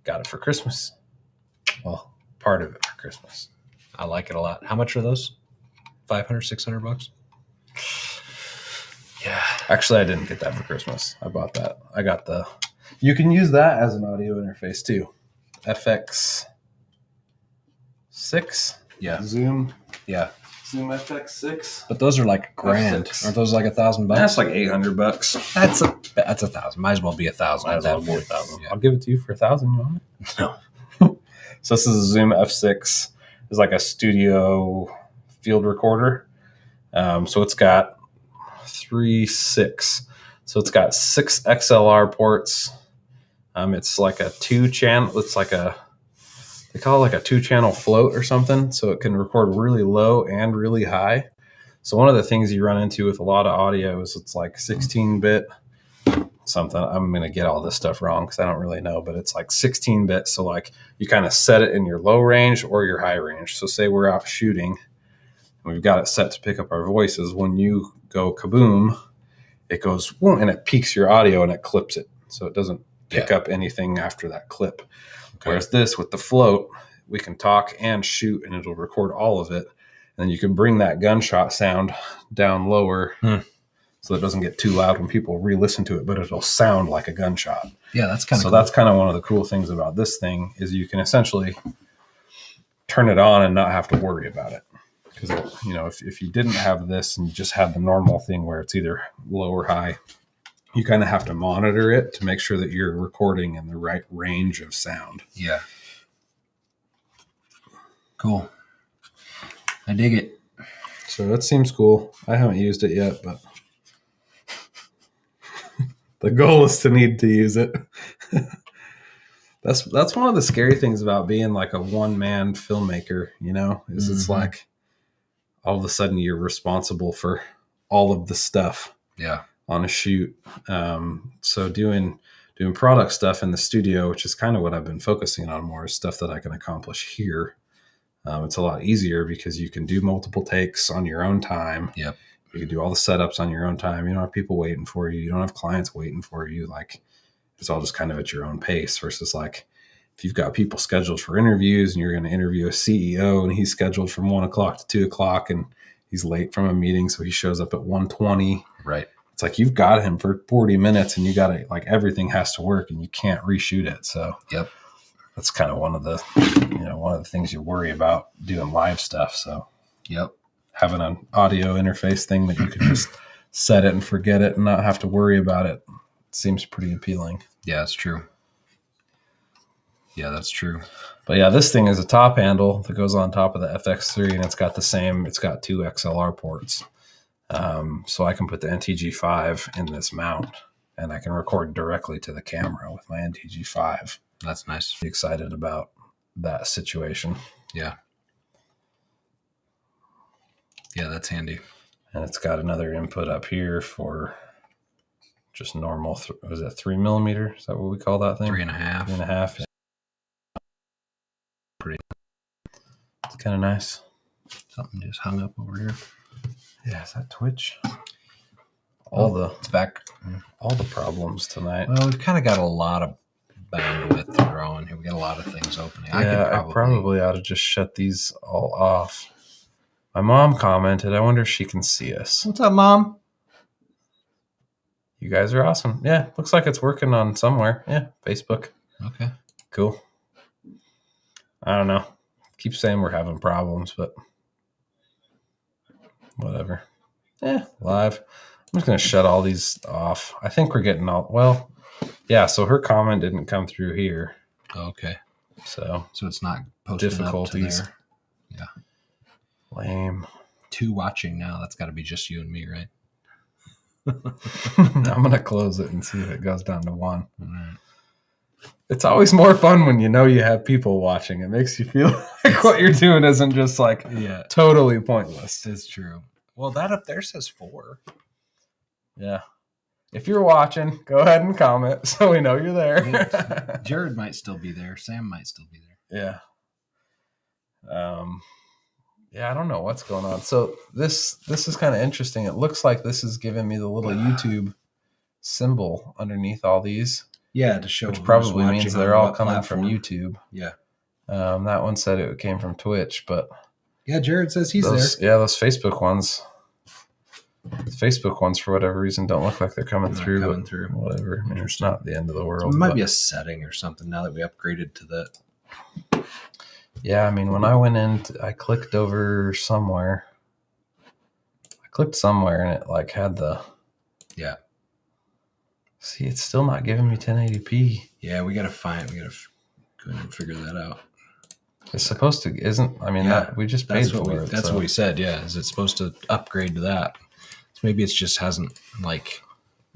Got it for Christmas. Well, part of it for Christmas. I like it a lot. How much are those? $500, $600? Yeah. Actually, I didn't get that for Christmas. I bought that. You can use that as an audio interface too. FX6. Yeah. Zoom. Yeah. Zoom FX6. But those are like grand. F6. Aren't those like $1,000? That's like $800. That's $1,000. Might as well be $1,000. Might as well be $1,000. Yeah. I'll give it to you for $1,000. You want it? No. So this is a Zoom F6. It's like a studio field recorder. So it's got 6. So it's got 6 XLR ports. It's like a 2-channel. It's like they call it like a 2-channel float or something. So it can record really low and really high. So one of the things you run into with a lot of audio is it's like 16-bit something. I'm going to get all this stuff wrong because I don't really know, but it's like 16-bit. So like you kind of set it in your low range or your high range. So say we're out shooting and we've got it set to pick up our voices. When you go kaboom, it goes whoom, and it peaks your audio and it clips it. So it doesn't pick up anything after that clip. Okay. Whereas this with the float, we can talk and shoot and it'll record all of it. And then you can bring that gunshot sound down lower so it doesn't get too loud when people re-listen to it, but it'll sound like a gunshot. Yeah, that's kind of cool. That's kind of one of the cool things about this thing is you can essentially turn it on and not have to worry about it. Because, if you didn't have this and you just had the normal thing where it's either low or high, you kind of have to monitor it to make sure that you're recording in the right range of sound. Yeah. Cool. I dig it. So it seems cool. I haven't used it yet, but the goal is to need to use it. That's one of the scary things about being like a one-man filmmaker, is it's like all of a sudden you're responsible for all of the stuff on a shoot. So doing product stuff in the studio, which is kind of what I've been focusing on more, is stuff that I can accomplish here. It's a lot easier because you can do multiple takes on your own time. Yep. You can do all the setups on your own time. You don't have people waiting for you. You don't have clients waiting for you. Like, it's all just kind of at your own pace versus like if you've got people scheduled for interviews and you're going to interview a CEO and he's scheduled from 1 o'clock to 2 o'clock and he's late from a meeting. So he shows up at 1:20. Right. It's like, you've got him for 40 minutes and you got to, like, everything has to work and you can't reshoot it. So yep. That's kind of one of the things you worry about doing live stuff. So yep. Having an audio interface thing that you can just set it and forget it and not have to worry about it seems pretty appealing. Yeah, that's true. Yeah, that's true. But yeah, this thing is a top handle that goes on top of the FX3 and it's got two XLR ports. So I can put the NTG5 in this mount and I can record directly to the camera with my NTG5. That's nice. I'm excited about that situation. Yeah. Yeah, that's handy. And it's got another input up here for just normal, was it 3 millimeter? Is that what we call that thing? 3.5. 3.5. Yeah. Pretty. It's kind of nice. Something just hung up over here. Yeah, is that Twitch? It's back. All the problems tonight. Well, we've kind of got a lot of bandwidth growing here. We got a lot of things opening. Yeah, I probably ought to just shut these all off. My mom commented, I wonder if she can see us. What's up, Mom? You guys are awesome. Yeah, looks like it's working on somewhere. Yeah, Facebook. Okay. Cool. I don't know. Keep saying we're having problems, but whatever. Live. I'm just going to shut all these off. I think we're getting so her comment didn't come through here. Okay. So it's not posted difficulties. Up to there. Yeah. Lame. 2 watching now. That's got to be just you and me, right? I'm going to close it and see if it goes down to 1. Right. It's always more fun when you know you have people watching. It makes you feel like what you're doing isn't just like totally pointless. It's true. Well, that up there says 4. Yeah. If you're watching, go ahead and comment so we know you're there. Jared might still be there. Sam might still be there. Yeah. Yeah, I don't know what's going on. So this is kind of interesting. It looks like this is giving me the little YouTube symbol underneath all these. Yeah, to show, which probably means they're all coming from YouTube. Yeah. That one said it came from Twitch, but yeah, Jared says he's there. Yeah, those Facebook ones. For whatever reason don't look like they're coming through. Whatever. I mean, it's not the end of the world. So it might be a setting or something now that we upgraded to that. Yeah, I mean, when I went in, I clicked over somewhere. And it like had the. Yeah. See, it's still not giving me 1080p. Yeah, we got to go in and figure that out. It's supposed to, isn't? I mean, we just paid for it. That's what we said. Yeah, is it supposed to upgrade to that? So maybe it just hasn't like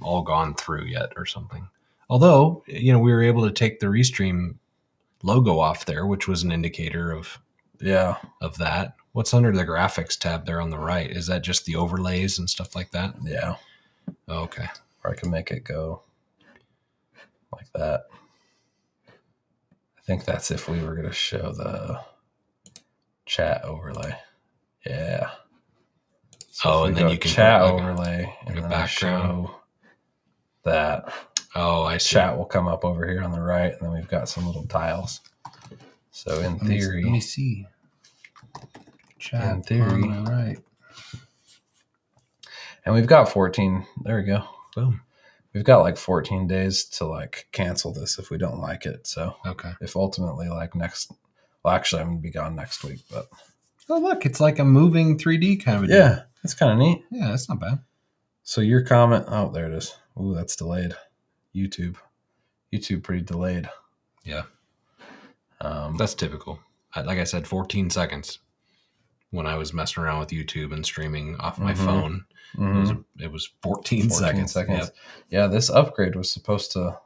all gone through yet or something. Although, we were able to take the Restream logo off there, which was an indicator of that. What's under the graphics tab there on the right? Is that just the overlays and stuff like that? Yeah. Oh, okay. Or I can make it go like that. I think that's if we were going to show the chat overlay. So and then you can chat overlay and then background. show that. Oh, I see. Chat will come up over here on the right, and then we've got some little tiles. So in theory, let me see. Chat in theory, on the right. And we've got 14. There we go. Boom. We've got like 14 days to like cancel this if we don't like it. So okay. If ultimately actually I'm gonna be gone next week, but look, it's like a moving 3D kind of a deal. Yeah, it's kind of neat. Yeah, that's not bad. So your comment, there it is. Ooh, that's delayed. YouTube pretty delayed. Yeah. That's typical. like I said, 14 seconds when I was messing around with YouTube and streaming off my Mhm. phone. Mhm. It was 14 seconds. Yep. Yeah, this upgrade was supposed to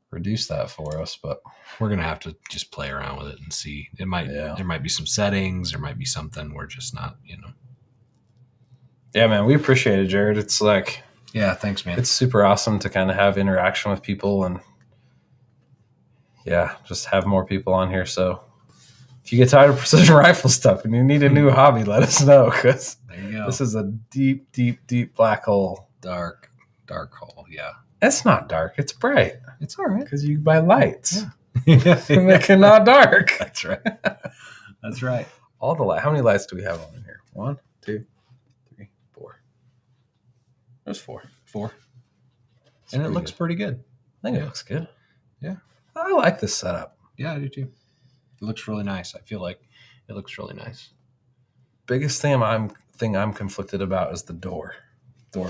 reduce that for us, but We're gonna have to just play around with it and see. There might be some settings, there might be something we're just not, yeah, man, we appreciate it, Jared. It's like, Yeah, thanks, man. it's super awesome to kind of have interaction with people and yeah, just have more people on here. So if you get tired of precision rifle stuff and you need a new hobby, let us know, because There you go. this is a deep, deep, deep black hole. Dark hole. Yeah, It's not dark. It's bright it's all right. because you buy lights. Yeah. To make it not dark. That's right. That's right. All the light. How many lights do we have on in here? 1, 2, 3, 4. There's 4. 4. And it looks pretty good. I think it looks good. Yeah. I like this setup. Yeah, I do too. It looks really nice. I feel like it looks really nice. Biggest thing I'm conflicted about is the door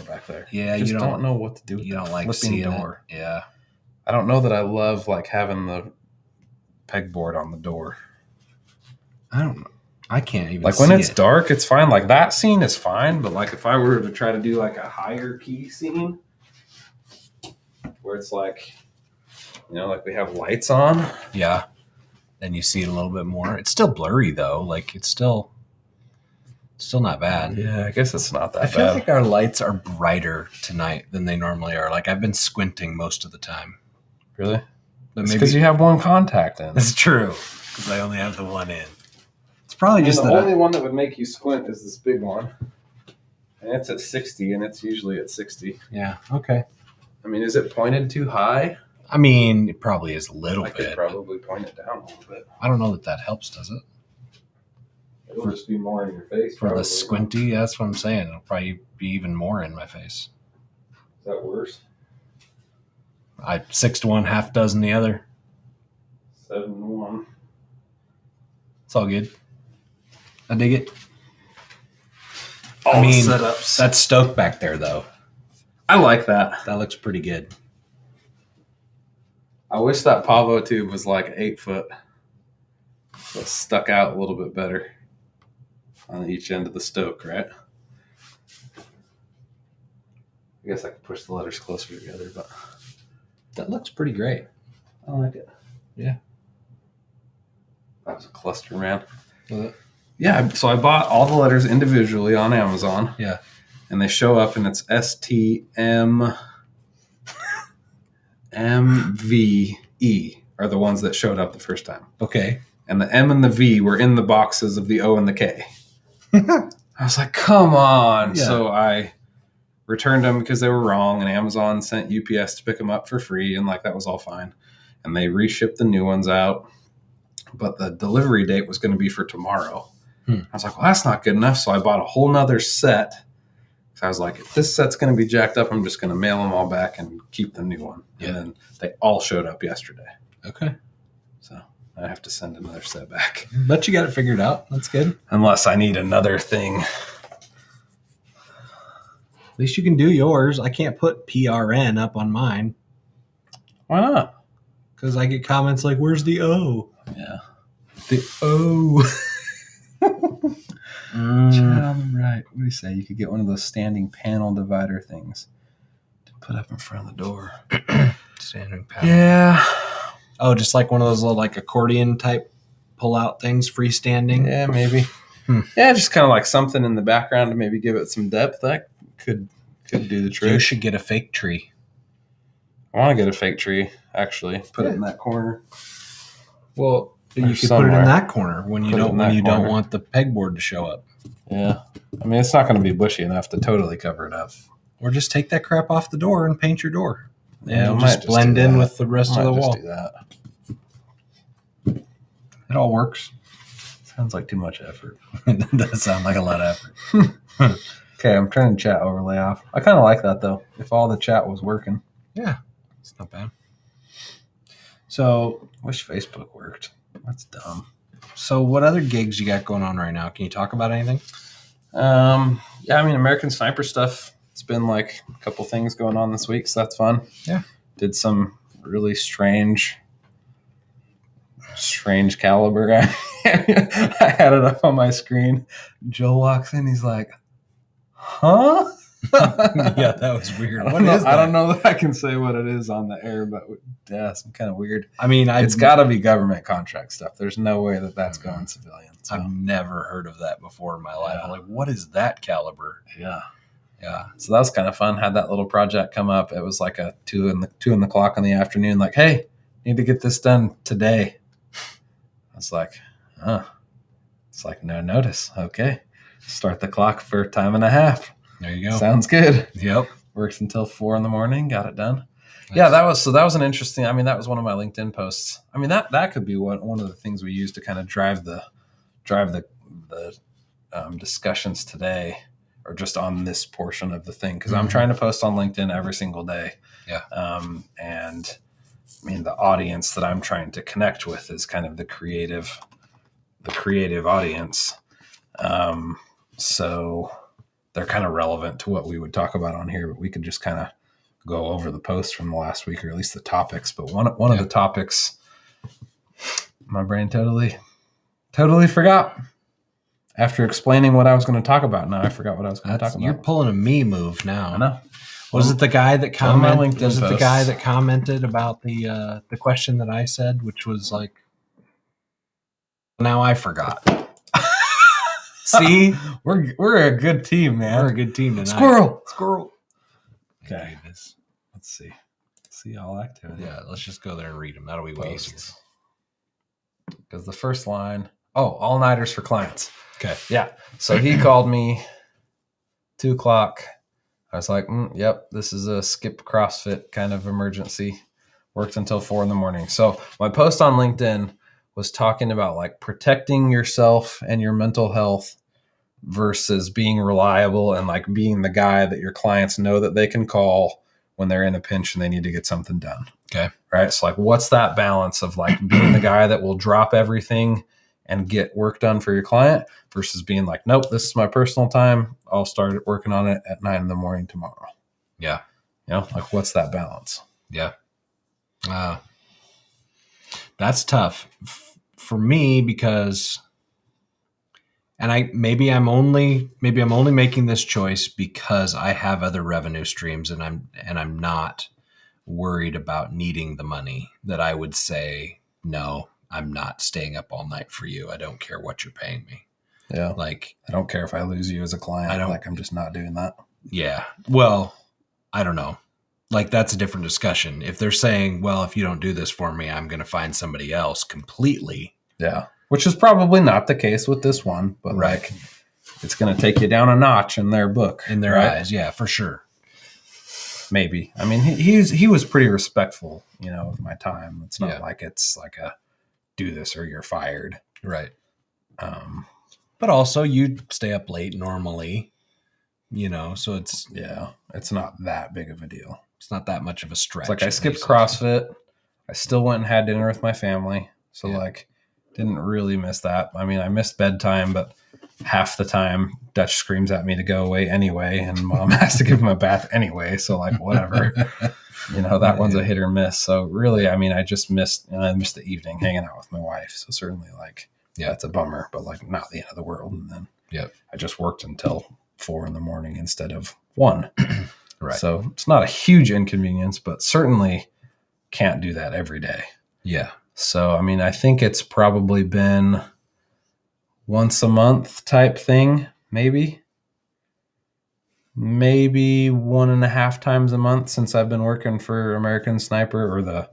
back there. Yeah, I just don't know what to do with You the don't like flipping seeing door. it. Yeah. I don't know that I love like having the pegboard on the door. I don't know. I can't even Like when see it's it. dark, it's fine. Like that scene is fine, but like if I were to try to do like a higher key scene where it's like, like we have lights on. Yeah. Then you see it a little bit more. It's still blurry though. Like it's still not bad. Yeah, I guess it's not that I feel bad. like our lights are brighter tonight than they normally are. Like I've been squinting most of the time. Really? But It's maybe because you have one contact in. That's true. Because I only have the one in. It's probably just the that only one that would make you squint is this big one. And it's at 60, and it's usually at 60. Yeah. Okay. I mean, is it pointed too high? I mean, it probably is a little I could bit. probably point it down a little bit. I don't know that helps, does it? It'll just be more in your face. For probably. the squinty, yeah, that's what I'm saying. It'll probably be even more in my face. Is that worse? 6 to 1, half dozen the other. 7-1. It's all good. I dig it. All I mean, the setups. that's Stoked back there, though. I like that. That looks pretty good. I wish that pavo tube was like 8 foot. So it stuck out a little bit better on each end of the stoke, right? I guess I could push the letters closer together, but That looks pretty great. I like it. Yeah. That was a cluster, man. Uh, Yeah, so I bought all the letters individually on Amazon. Yeah. And they show up and it's STMMVE are the ones that showed up the first time. Okay. And the M and the V were in the boxes of the O and the K. I was like, come on. Yeah. So I returned them because they were wrong, and Amazon sent UPS to pick them up for free, and like that was all fine. And they reshipped the new ones out, but the delivery date was going to be for tomorrow. I was like, well, that's not good enough. So I bought a whole nother set. So I was like, if this set's going to be jacked up, I'm just going to mail them all back and keep the new one. Yeah. And then they all showed up yesterday. Okay. So I have to send another set back. But you got it figured out. That's good. Unless I need another thing. At least you can do yours. I can't put PRN up on mine Why not? because I get comments like, where's the O? Yeah. The O. Right. What do you say? You could get one of those standing panel divider things to put up in front of the door. Standing panel. Yeah. Oh, just like one of those little like accordion type pull out things, freestanding. Yeah, maybe. Yeah, just kind of like something in the background to maybe give it some depth. That could do the trick. You should get a fake tree. I want to get a fake tree, actually. Put it in that corner. Well, you could put it somewhere. in that corner when you Put it don't in that don't corner. want the pegboard to show up. Yeah. I mean, it's not going to be bushy enough to totally cover it up. Or just take that crap off the door and paint your door. Yeah, It'll I might just just blend do in that. with the rest of the wall. Do that. It all works. Sounds like too much effort. That does sound like a lot of effort. Okay, I'm turning chat overlay off. I kind of like that, though. If all the chat was working. Yeah, it's not bad. So Wish Facebook worked. That's dumb. what other gigs you got going on right now? Can you talk about anything? Yeah, I mean, American Sniper stuff. It's been like a couple things going on this week, so that's fun. Yeah. Did some really strange strange caliber. I had it up on my screen. Joe walks in. He's like, huh? Yeah, that was weird. I don't know that I can say what it is on the air, but yeah, some kind of weird. I mean, it's got to be government contract stuff. There's no way that that's going civilian. So. I've never heard of that before in my life. I'm like, what is that caliber? Yeah. Yeah. So that was kind of fun. Had that little project come up. It was like a 2 o'clock in the afternoon. Like, hey, need to get this done today. I was like, it's like no notice. Okay, start the clock for time and a half. There you go. Sounds good. Yep. Worked until 4 a.m. Got it done. Nice. Yeah, that was an interesting. I mean, that was one of my LinkedIn posts. I mean, that could be one of the things we use to kind of drive the discussions today, or just on this portion of the thing, because I'm trying to post on LinkedIn every single day. Yeah. And I mean, the audience that I'm trying to connect with is kind of the creative audience. So they're kind of relevant to what we would talk about on here, but we could just kind of go over the posts from the last week, or at least the topics. But one of the topics, my brain totally forgot. After explaining what I was going to talk about, now I forgot what I was going to talk about. You're pulling a me move now. I know. Was it the guy that commented? Was it the guy that commented about the question that I said, which was like, now I forgot. See, we're a good team, man. We're a good team tonight. Squirrel. Okay. Let's see. See all activity. Yeah, let's just go there and read them. That'll be way easier. Because the first line, all-nighters for clients. Okay. Yeah. So he called me 2 o'clock. I was like, yep, this is a skip CrossFit kind of emergency. Worked until 4 a.m. So my post on LinkedIn was talking about like protecting yourself and your mental health versus being reliable and like being the guy that your clients know that they can call when they're in a pinch and they need to get something done. Okay. Right. So like, what's that balance of like being the guy that will drop everything and get work done for your client versus being like, nope, this is my personal time. I'll start working on it at 9 a.m. tomorrow. Yeah. Like what's that balance? Yeah. That's tough for me because, and maybe I'm only making this choice because I have other revenue streams and I'm not worried about needing the money, that I would say, no, I'm not staying up all night for you. I don't care what you're paying me. Yeah. Like, I don't care if I lose you as a client. I'm just not doing that. Yeah. Well, I don't know. Like, that's a different discussion. If they're saying, well, if you don't do this for me, I'm going to find somebody else completely. Yeah. Which is probably not the case with this one, but right. Like it's going to take you down a notch in their book. In their eyes. Yeah, for sure. Maybe. I mean, he was pretty respectful, of my time. It's not like it's like a do this or you're fired. Right. But also you stay up late normally, so it's not that big of a deal. It's not that much of a stretch. It's like I skipped CrossFit. I still went and had dinner with my family. So didn't really miss that. I mean, I missed bedtime, but half the time Dutch screams at me to go away anyway. And mom has to give him a bath anyway. So like, whatever, that one's a hit or miss. So really, I mean, I missed the evening hanging out with my wife. So certainly it's a bummer, but like not the end of the world. And then I just worked until 4 a.m. instead of 1. Right. So it's not a huge inconvenience, but certainly can't do that every day. Yeah. So, I mean, I think it's probably been once a month type thing, maybe 1.5 times a month since I've been working for American Sniper, or I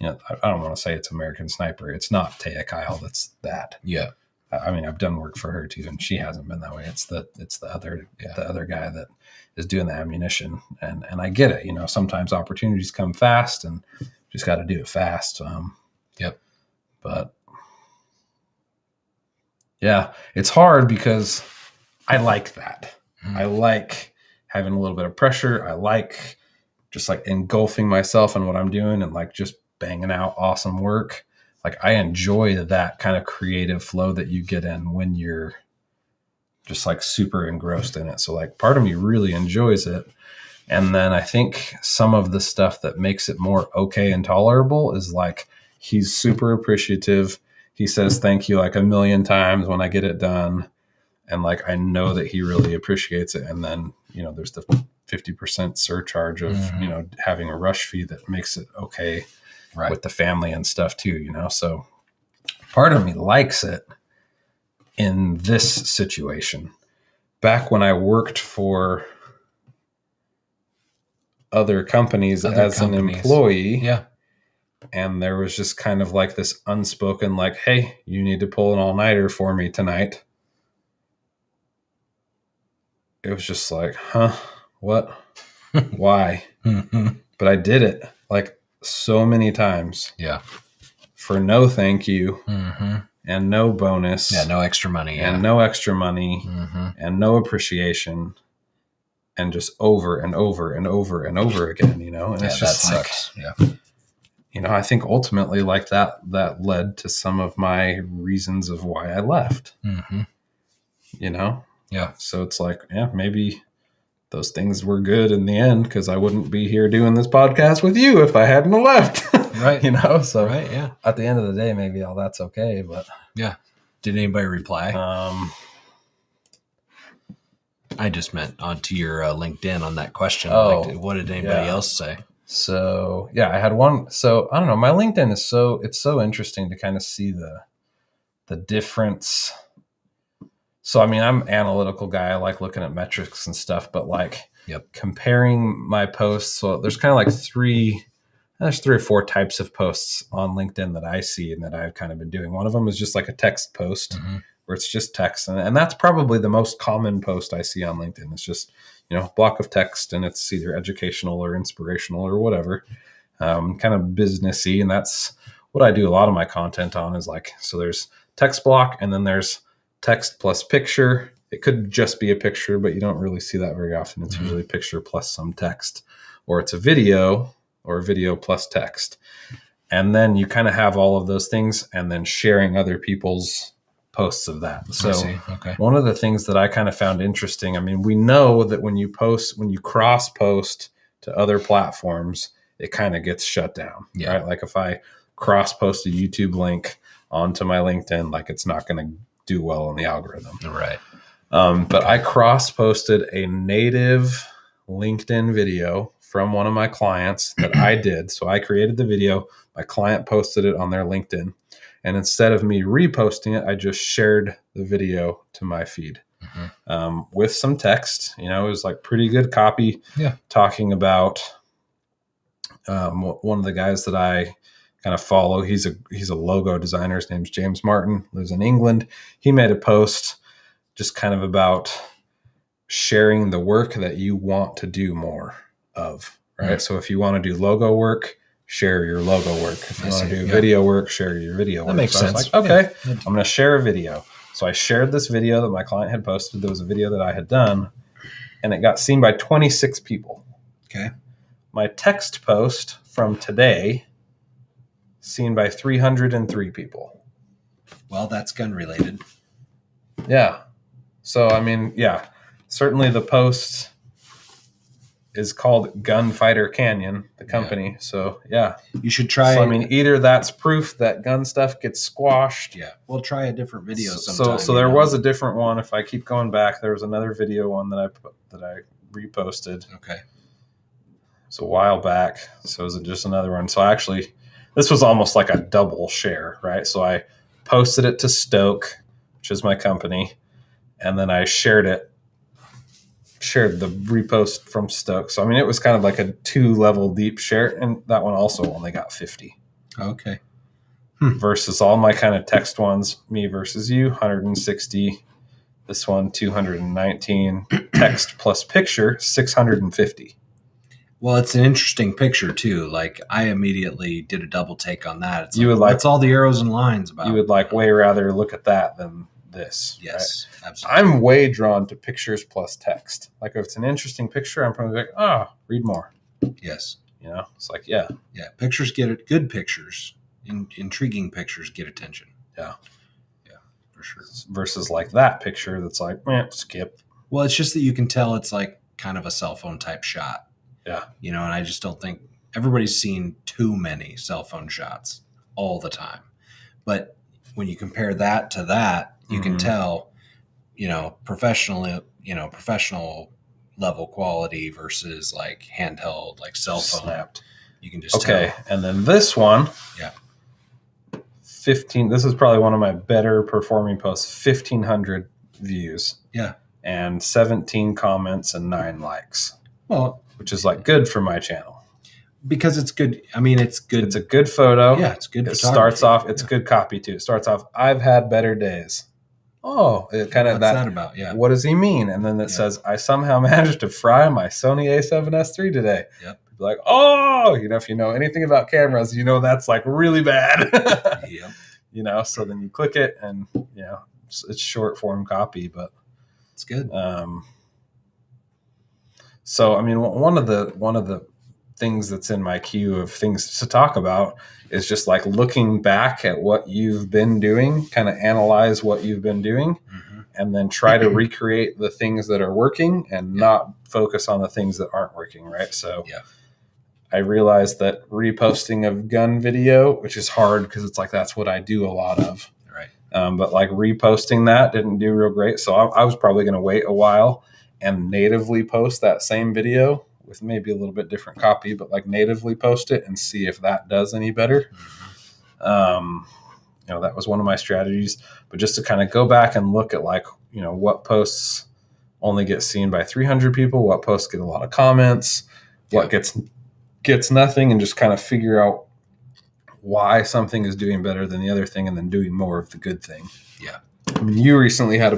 don't want to say it's American Sniper. It's not Taya Kyle. That's that. Yeah. I mean, I've done work for her too, and she hasn't been that way. It's the other guy that is doing the ammunition, and I get it. Sometimes opportunities come fast, and just got to do it fast. But yeah, it's hard because I like that. Mm-hmm. I like having a little bit of pressure. I like just like engulfing myself in what I'm doing and like just banging out awesome work. Like I enjoy that kind of creative flow that you get in when you're just like super engrossed in it. So like part of me really enjoys it. And then I think some of the stuff that makes it more okay and tolerable is like He's super appreciative. He says thank you like a million times when I get it done. And like, I know that he really appreciates it. And then, there's the 50% surcharge of, having a rush fee that makes it okay with the family and stuff too, So part of me likes it in this situation. Back when I worked for other companies as an employee, and there was just kind of like this unspoken, like, hey, you need to pull an all-nighter for me tonight. It was just like, huh, what, why? But I did it like so many times. Yeah. For no thank you and no bonus. Yeah, no extra money. And no extra money and no appreciation. And just over and over and over and over again, And it's just that like, sucks. Yeah. I think ultimately like that led to some of my reasons of why I left, Yeah. So it's like, maybe those things were good in the end, because I wouldn't be here doing this podcast with you if I hadn't left. Right. So right. Yeah. At the end of the day, maybe all that's okay. But yeah. Did anybody reply? I just meant onto your LinkedIn on that question. What did anybody else say? So I had one. So I don't know. My LinkedIn is it's so interesting to kind of see the difference. So, I mean, I'm an analytical guy. I like looking at metrics and stuff, but like comparing my posts. So there's kind of like three or four types of posts on LinkedIn that I see and that I've kind of been doing. One of them is just like a text post where it's just text. And that's probably the most common post I see on LinkedIn. It's just, block of text, and it's either educational or inspirational or whatever, kind of businessy. And that's what I do a lot of my content on, is like, so there's text block, and then there's text plus picture. It could just be a picture, but you don't really see that very often. It's usually picture plus some text, or it's a video, or video plus text. And then you kind of have all of those things, and then sharing other people's posts of that. So one of the things that I kind of found interesting, I mean, we know that when you cross post to other platforms, it kind of gets shut down, right? Like if I cross post a YouTube link onto my LinkedIn, like it's not going to do well in the algorithm. Right. But I cross posted a native LinkedIn video from one of my clients that I did. So I created the video, my client posted it on their LinkedIn. And instead of me reposting it, I just shared the video to my feed with some text. It was like pretty good copy talking about one of the guys that I kind of follow. He's a logo designer. His name's James Martin, lives in England. He made a post just kind of about sharing the work that you want to do more of, right? So if you want to do logo work, share your logo work. If you want to do video work, share your video work. That makes sense. I was like, okay, I'm going to share a video. So I shared this video that my client had posted. There was a video that I had done, and it got seen by 26 people. Okay. My text post from today, seen by 303 people. Well, that's gun related. Yeah. So, I mean, certainly the post is called Gunfighter Canyon, the company. So, you should try. So, I mean, either that's proof that gun stuff gets squashed. Yeah. We'll try a different video sometime. So there was a different one. If I keep going back, there was another video one that I reposted. Okay. It's a while back. So it was just another one. So actually, this was almost like a double share, right? So I posted it to Stoked, which is my company, and then I shared the repost from Stoked. So, I mean, it was kind of like a 2-level deep share, and that one also only got 50. Okay. Versus all my kind of text ones, me versus you, 160. This one, 219. Text plus picture, 650. Well, it's an interesting picture too. Like I immediately did a double take on that. It's what's all the arrows and lines about? You would way rather look at that than this. Yes, right? Absolutely. I'm way drawn to pictures plus text. Like if it's an interesting picture, I'm probably like, read more. Yes. It's like, yeah. Pictures get it. Good pictures, intriguing pictures get attention. Yeah, for sure. Versus like that picture that's like, skip. Well, it's just that you can tell it's like kind of a cell phone type shot. Yeah. And I just don't think everybody's seen too many cell phone shots. all the time. But when you compare that to that, you can tell, professional level quality versus like handheld, like cell phone. Snapped. You can just Okay, tell. and then this one, Yeah. 15. This is probably one of my better performing posts. 1,500 views. Yeah. And 17 comments and 9 likes. Well, which is like good for my channel. Because it's good. I mean, it's good. It's a good photo. Yeah, it's good. It starts off. It's good copy too. It starts off. I've had better days. Oh, it kind of What's that about? Yeah. What does he mean? And then it says, I somehow managed to fry my Sony A7S III today. Yep. People are like, oh, if you know anything about cameras, that's like really bad. Yep. So then you click it, and it's short form copy, but it's good. So I mean, one of the things that's in my queue of things to talk about is just like looking back at what you've been doing, kind of analyze what you've been doing, and then try to recreate the things that are working and not focus on the things that aren't working. Right. So I realized that reposting of gun video, which is hard because it's like, that's what I do a lot of. Right. But like reposting that didn't do real great. So I was probably going to wait a while and natively post that same video with maybe a little bit different copy, but like natively post it and see if that does any better. That was one of my strategies, but just to kind of go back and look at like, what posts only get seen by 300 people, what posts get a lot of comments, what gets nothing, and just kind of figure out why something is doing better than the other thing and then doing more of the good thing. Yeah. I mean, you recently had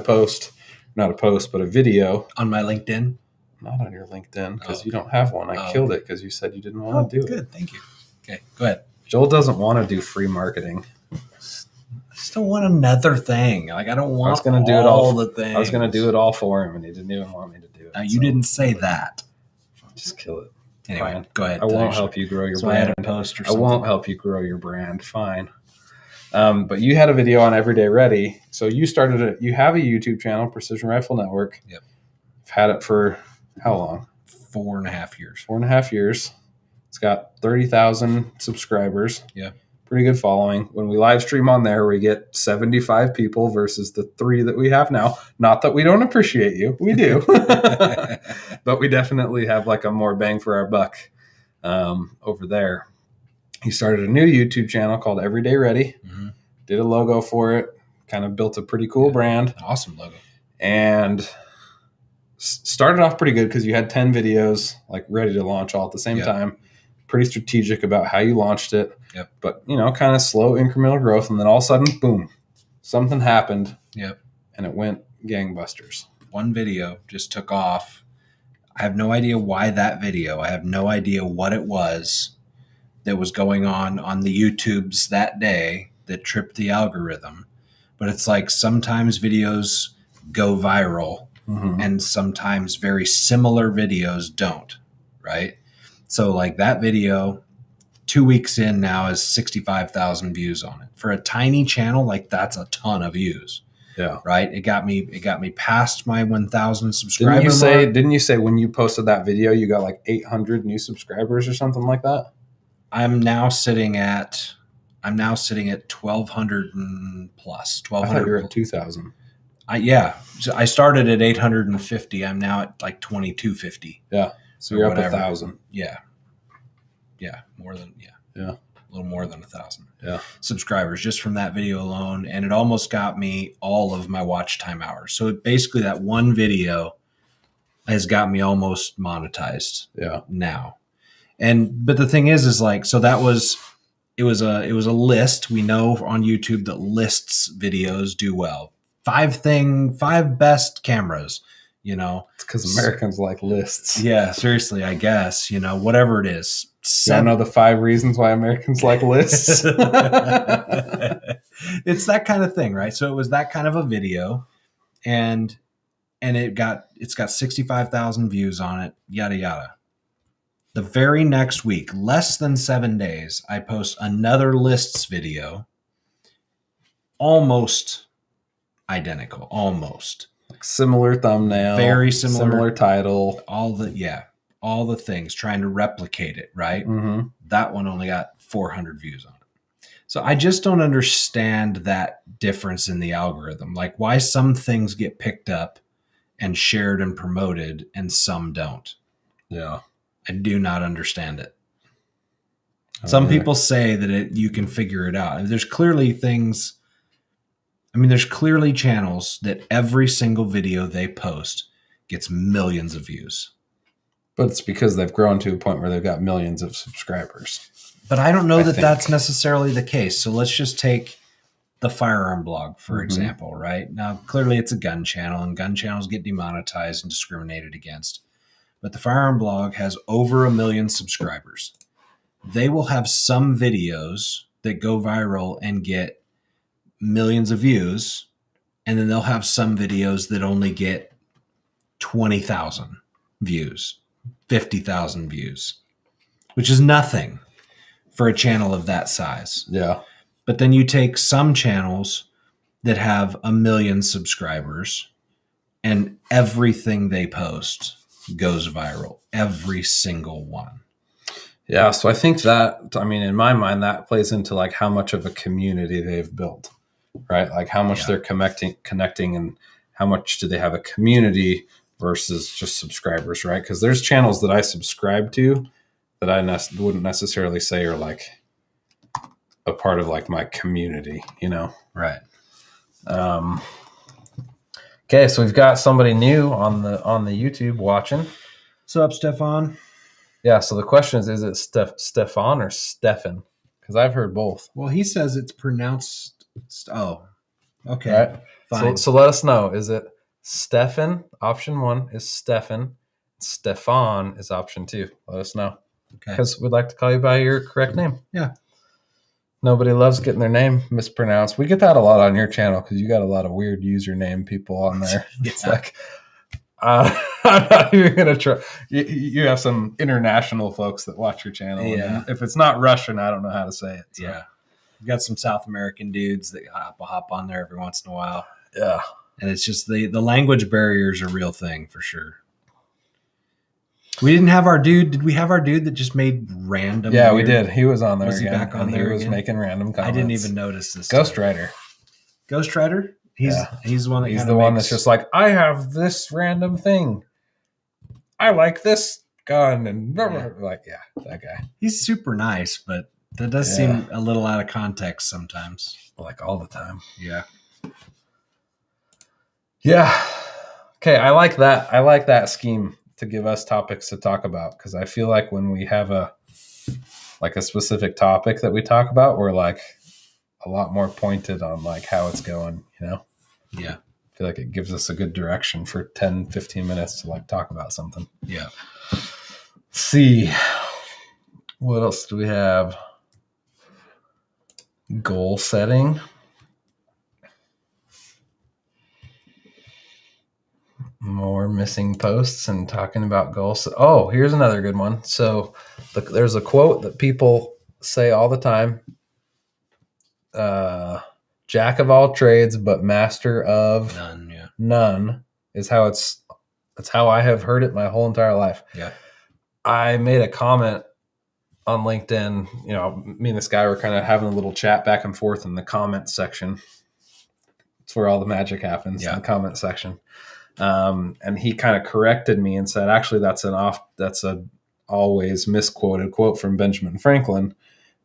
not a post, but a video on my LinkedIn. Not on your LinkedIn because you don't have one. I killed it because you said you didn't want to do it. Good, thank you. Okay, go ahead. Joel doesn't want to do free marketing. I just don't want another thing. Like I don't want. I was going to do it all. The things. I was going to do it all for him, and he didn't even want me to do it. Now, you didn't say that. Just kill it. Anyway, Fine. Go ahead. I won't help you grow your brand. I had a post or something. I won't help you grow your brand. Fine. But you had a video on Everyday Ready. So you you have a YouTube channel, Precision Rifle Network. Yep. You've had it for how long? 4.5 years. 4.5 years. It's got 30,000 subscribers. Yeah. Pretty good following. When we live stream on there, we get 75 people versus the 3 that we have now. Not that we don't appreciate you. We do. But we definitely have like a more bang for our buck over there. He started a new YouTube channel called Everyday Ready. Did a logo for it. Kind of built a pretty cool brand. Awesome logo. And started off pretty good because you had 10 videos like ready to launch all at the same time. Pretty strategic about how you launched it. Yep. But, kind of slow incremental growth. And then all of a sudden, boom, something happened. Yep. And it went gangbusters. One video just took off. I have no idea why that video. I have no idea what it was that was going on the YouTubes that day that tripped the algorithm. But it's like sometimes videos go viral and sometimes very similar videos don't, right? So like that video 2 weeks in now is 65,000 views on it. For a tiny channel, like that's a ton of views. Yeah. Right. It got me past my 1,000 subscriber mark. Didn't you say when you posted that video, you got like 800 new subscribers or something like that? I'm now sitting at 1,200 and plus. 1,200. I thought you were at 2,000. So I started at 850. I'm now at like 2,250. Yeah. So you're up 1,000. Yeah. More than a little more than 1,000. Yeah. Subscribers just from that video alone, and it almost got me all of my watch time hours. So basically, that one video has got me almost monetized. Now, but the thing is like, so that was. It was a list. We know on YouTube that lists videos do well. 5 best cameras, It's because Americans like lists. Yeah, seriously, I guess, whatever it is. You don't know the 5 reasons why Americans like lists? It's that kind of thing, right? So it was that kind of a video, and it's got 65,000 views on it, yada, yada. The very next week, less than 7 days, I post another lists video, almost identical, almost. Like similar thumbnail. Very similar title. All the things, trying to replicate it, right? Mm-hmm. That one only got 400 views on it. So I just don't understand that difference in the algorithm. Like why some things get picked up and shared and promoted and some don't. Yeah. I do not understand it. I Some don't either. people say that you can figure it out. There's clearly things. I mean, there's clearly channels that every single video they post gets millions of views. But it's because they've grown to a point where they've got millions of subscribers. But I don't know I that think. that's necessarily the case. So let's just take the firearm blog, for Mhm. example, right? Now, clearly it's a gun channel, and gun channels get demonetized and discriminated against. But the firearm blog has over 1 million subscribers. They will have some videos that go viral and get millions of views, and then they'll have some videos that only get 20,000 views, 50,000 views, which is nothing for a channel of that size. Yeah. But then you take some channels that have 1 million subscribers and everything they post goes viral. Every single one. Yeah. So I think that, I mean, in my mind, that plays into like how much of a community they've built, right? Like how much they're connecting and how much do they have a community versus just subscribers, right? Because there's channels that I subscribe to that I wouldn't necessarily say are like a part of like my community, you know? Right. Okay, so we've got somebody new on the YouTube watching. What's up, Stefan? Yeah, so the question is it Stefan or Stefan? Because I've heard both. Well, he says it's pronounced. Oh, okay. Right. Fine. So let us know. Is it Stefan? Option 1 is Stefan. Stefan is option 2. Let us know. Okay. Because we'd like to call you by your correct name. Yeah. Nobody loves getting their name mispronounced. We get that a lot on your channel because you got a lot of weird username people on there. It's like, I'm not even going to try. You have some international folks that watch your channel. Yeah. And if it's not Russian, I don't know how to say it. So. Yeah. We've got some South American dudes that hop on there every once in a while. Yeah. And it's just the language barrier is a real thing for sure. We didn't have our dude. Did we have our dude that just made random? Yeah, we did. He was on there Was he again. back on and there he was again? making random comments. I didn't even notice this. Ghost Rider. Ghost Rider? He's the one that He's kinda the one makes- that's just like, I have this random thing. I like this gun and like, yeah, that guy. He's super nice, but that does seem a little out of context sometimes. Like all the time. Yeah. Yeah. Okay, I like that. I like that scheme to give us topics to talk about because I feel like when we have a specific topic that we talk about, we're like a lot more pointed on like how it's going, you know? Yeah. I feel like it gives us a good direction for 10, 15 minutes to like talk about something. Yeah. Let's see. What else do we have? Goal setting. More missing posts and talking about goals. Oh, here's another good one. So there's a quote that people say all the time. Jack of all trades, but master of None. Yeah. none is how that's how I have heard it my whole entire life. Yeah. I made a comment on LinkedIn. You know, me and this guy were kind of having a little chat back and forth in the comment section. It's where all the magic happens in the comment section. And he kind of corrected me and said, actually, that's a always misquoted quote from Benjamin Franklin,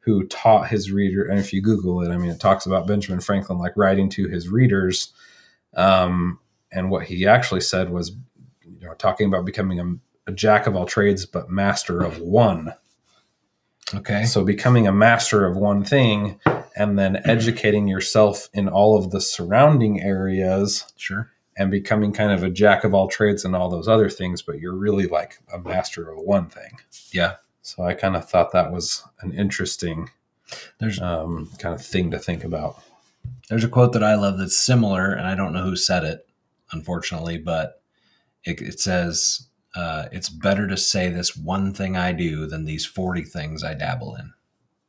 who taught his reader. And if you Google it, I mean, it talks about Benjamin Franklin, like writing to his readers. And what he actually said was, you know, talking about becoming a jack of all trades, but master of one. Okay. So becoming a master of one thing and then educating yourself in all of the surrounding areas. Sure. And becoming kind of a jack of all trades and all those other things, but you're really like a master of one thing. Yeah. So I kind of thought that was an interesting kind of thing to think about. There's a quote that I love that's similar, and I don't know who said it, unfortunately, but it says, it's better to say this one thing I do than these 40 things I dabble in.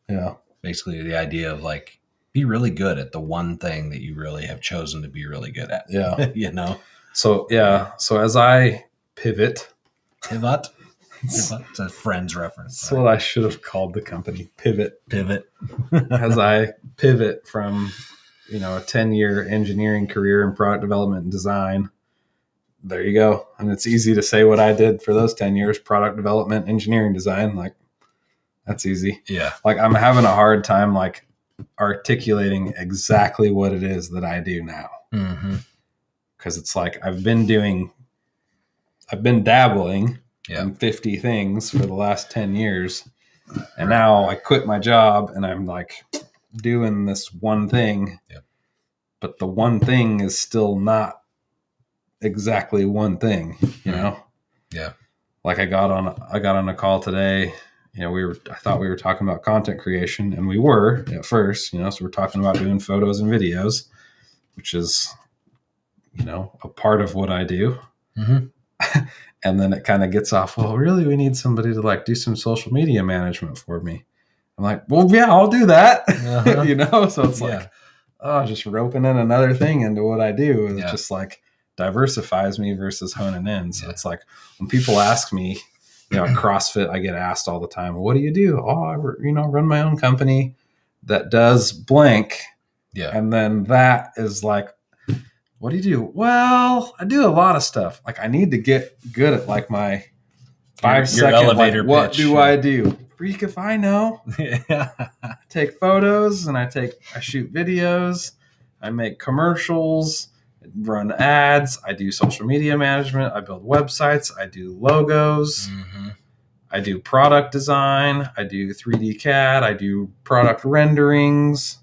Yeah. Basically the idea of like, be really good at the one thing that you really have chosen to be really good at. Yeah. You know? So, yeah. So as I pivot, It's a Friends reference. That's what I should have called the company. Pivot. As I I pivot from, a 10-year engineering career in product development and design. There you go. And it's easy to say what I did for those 10 years, product development, engineering design. Like, that's easy. Yeah. Like, I'm having a hard time, like, articulating exactly what it is that I do now. Mm-hmm. Because it's like I've been dabbling Yeah. in 50 things for the last 10 years. And now I quit my job and I'm like doing this one thing. Yep. But the one thing is still not exactly one thing, you know? Yeah. Like I got on a call today. I thought we were talking about content creation, and we were at first, so we're talking about doing photos and videos, which is, a part of what I do. Mm-hmm. And then it kind of gets off, well, really, we need somebody to like do some social media management for me. I'm like, well, yeah, I'll do that. Uh-huh. So it's like, just roping in another thing into what I do. It's just like diversifies me versus honing in. So it's like when people ask me, CrossFit, I get asked all the time, what do you do? Oh, I run my own company that does blank. Yeah. And then that is like, what do you do? Well, I do a lot of stuff. Like I need to get good at like my 5-second elevator like, what pitch. do I do? Freak if I know. Yeah. I take photos and I shoot videos. I make commercials, run ads. I do social media management. I build websites. I do logos. Mm-hmm. I do product design. I do 3D CAD. I do product renderings.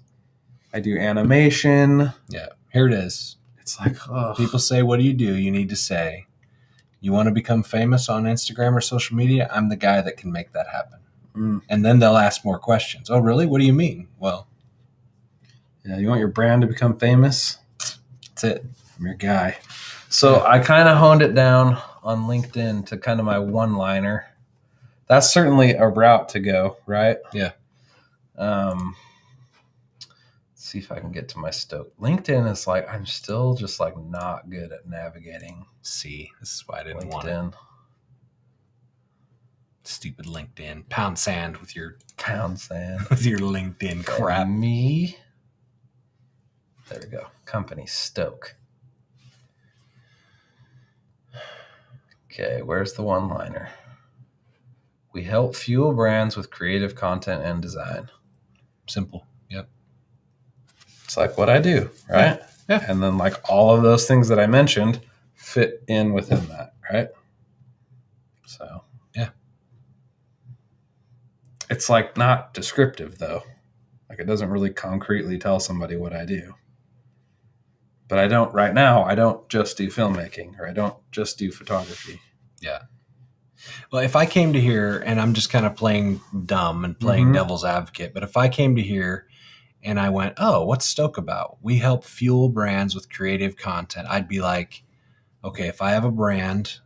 I do animation. Yeah. Here it is. It's like, people say, what do? You need to say, you want to become famous on Instagram or social media? I'm the guy that can make that happen. And then they'll ask more questions. Oh, really? What do you mean? Well, yeah, you want your brand to become famous? That's it. I'm your guy. So I kind of honed it down on LinkedIn to kind of my one-liner. That's certainly a route to go, right? Yeah. Let's see if I can get to my Stoked. LinkedIn is like, I'm still just like not good at navigating. See, this is why I didn't LinkedIn. want it. Stupid LinkedIn. Pound sand with your LinkedIn crap. And me. There we go. Company Stoked. Okay, where's the one-liner? We help fuel brands with creative content and design. Simple. Yep. It's like what I do, right? Yeah. And then like all of those things that I mentioned fit in within that, right? So, yeah. It's like not descriptive though. Like it doesn't really concretely tell somebody what I do. But I don't just do filmmaking, or I don't just do photography. Yeah. Well, if I came to here, and I'm just kind of playing dumb and playing devil's advocate, but if I came to here and I went, oh, what's Stoked about? We help fuel brands with creative content. I'd be like, okay, if I have a brand,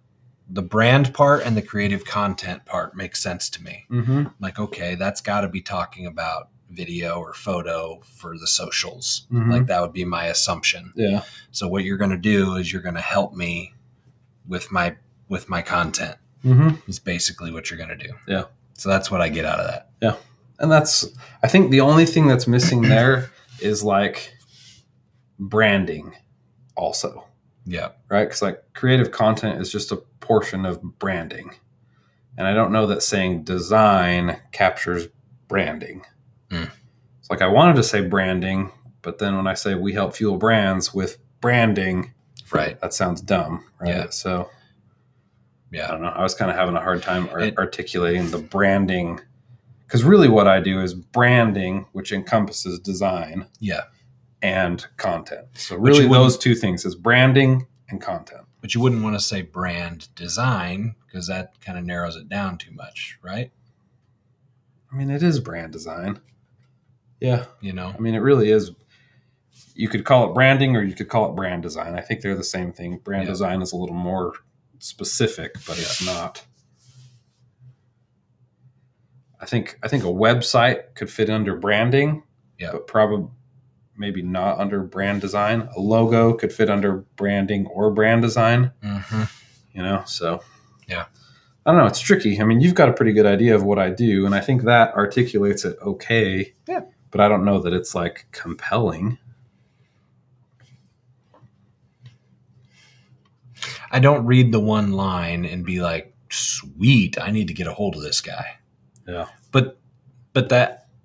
the brand part and the creative content part makes sense to me. Mm-hmm. Like, okay, that's got to be talking about video or photo for the socials. Mm-hmm. Like that would be my assumption. Yeah. So what you're going to do is you're going to help me with my content. Mm-hmm. Is basically what you're going to do. Yeah. So that's what I get out of that. Yeah. And I think the only thing that's missing there is like branding also. Yeah. Right. Because like creative content is just a portion of branding. And I don't know that saying design captures branding. It's like I wanted to say branding, but then when I say we help fuel brands with branding, right, that sounds dumb, right? Yeah. So, yeah, I don't know. I was kind of having a hard time articulating the branding, because really what I do is branding, which encompasses design, and content. So really, those two things is branding and content. But you wouldn't want to say brand design because that kind of narrows it down too much, right? I mean, it is brand design. Yeah. I mean, it really is. You could call it branding or you could call it brand design. I think they're the same thing. Brand design is a little more specific, but it's not. I think a website could fit under branding, but probably maybe not under brand design. A logo could fit under branding or brand design. Mm-hmm. So. Yeah. I don't know. It's tricky. I mean, you've got a pretty good idea of what I do, and I think that articulates it okay. Yeah. But I don't know that it's like compelling. I don't read the one line and be like, sweet, I need to get a hold of this guy. Yeah. But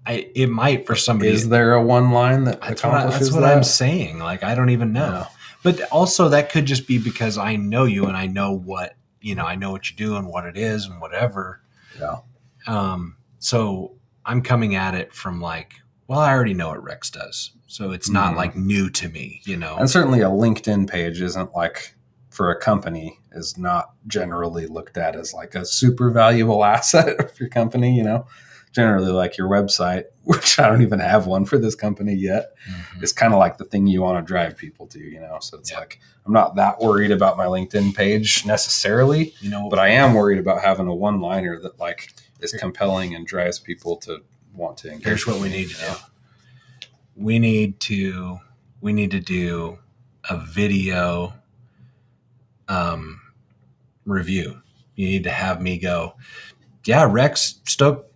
it might for somebody. Is there a one line that accomplishes that's what that? I'm saying. Like, I don't even know. Yeah. But also that could just be because I know you and I know what, I know what you do and what it is and whatever. Yeah. So I'm coming at it from like, well, I already know what Rex does. So it's not like new to me, And certainly a LinkedIn page isn't like, for a company, is not generally looked at as like a super valuable asset of your company, Generally, like your website, which I don't even have one for this company yet, is kind of like the thing you want to drive people to, So it's like, I'm not that worried about my LinkedIn page necessarily, but I am worried about having a one-liner that like is compelling and drives people to want to engage. Here's what we need to do. We need to do a video review. You need to have me go, yeah, Rex Stoked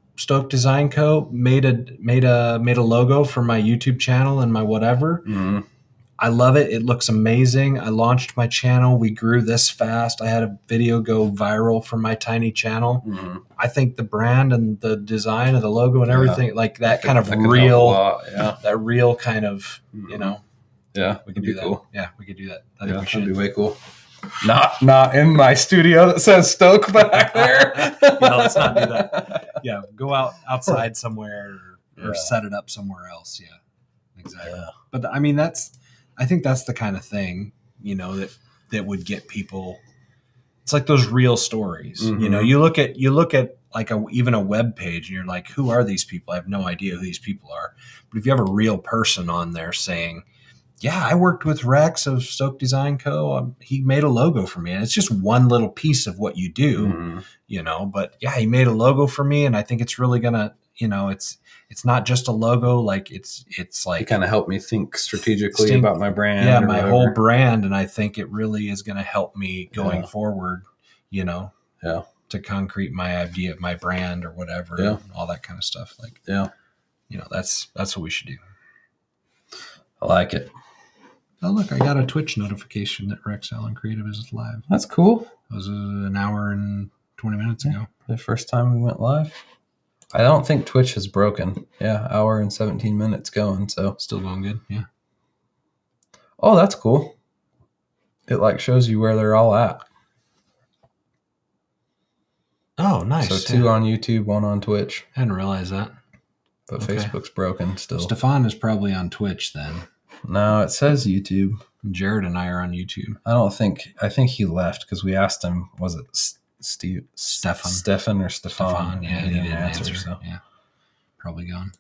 Design Co. made a logo for my YouTube channel and my whatever. Mm-hmm. I love it. It looks amazing. I launched my channel. We grew this fast. I had a video go viral for my tiny channel. Mm-hmm. I think the brand and the design of the logo and everything, like that kind of that real, that real kind of, Yeah, we could do that. Cool. Yeah, we could do that. I think we should. That'd be way cool. Not in my studio that says Stoke back there. Let's not do that. Yeah, go outside somewhere or set it up somewhere else. Yeah, exactly. Yeah. But I mean, I think that's the kind of thing, that would get people. It's like those real stories. Mm-hmm. You look at like even a web page and you're like, who are these people? I have no idea who these people are. But if you have a real person on there saying, yeah, I worked with Rex of Stoked Design Co. He made a logo for me, and it's just one little piece of what you do, But yeah, he made a logo for me, and I think it's really gonna, it's not just a logo. Like it's like it kind of helped me think strategically about my brand. Yeah, my whole brand, and I think it really is going to help me going forward. To concrete my idea of my brand or whatever, and all that kind of stuff. Like, that's what we should do. I like it. Oh, look, I got a Twitch notification that Rex Allen Creative is live. That's cool. It was an hour and 20 minutes ago. The first time we went live. I don't think Twitch has broken. Yeah, hour and 17 minutes going, so. Still going good, yeah. Oh, that's cool. It like shows you where they're all at. Oh, nice. So 2 on YouTube, 1 on Twitch. I didn't realize that. But Facebook's broken still. Stefan is probably on Twitch then. No, it says YouTube. Jared and I are on YouTube. I think he left because we asked him, was it Stefan or Stefan? Yeah, he didn't answer. So. Yeah, probably gone.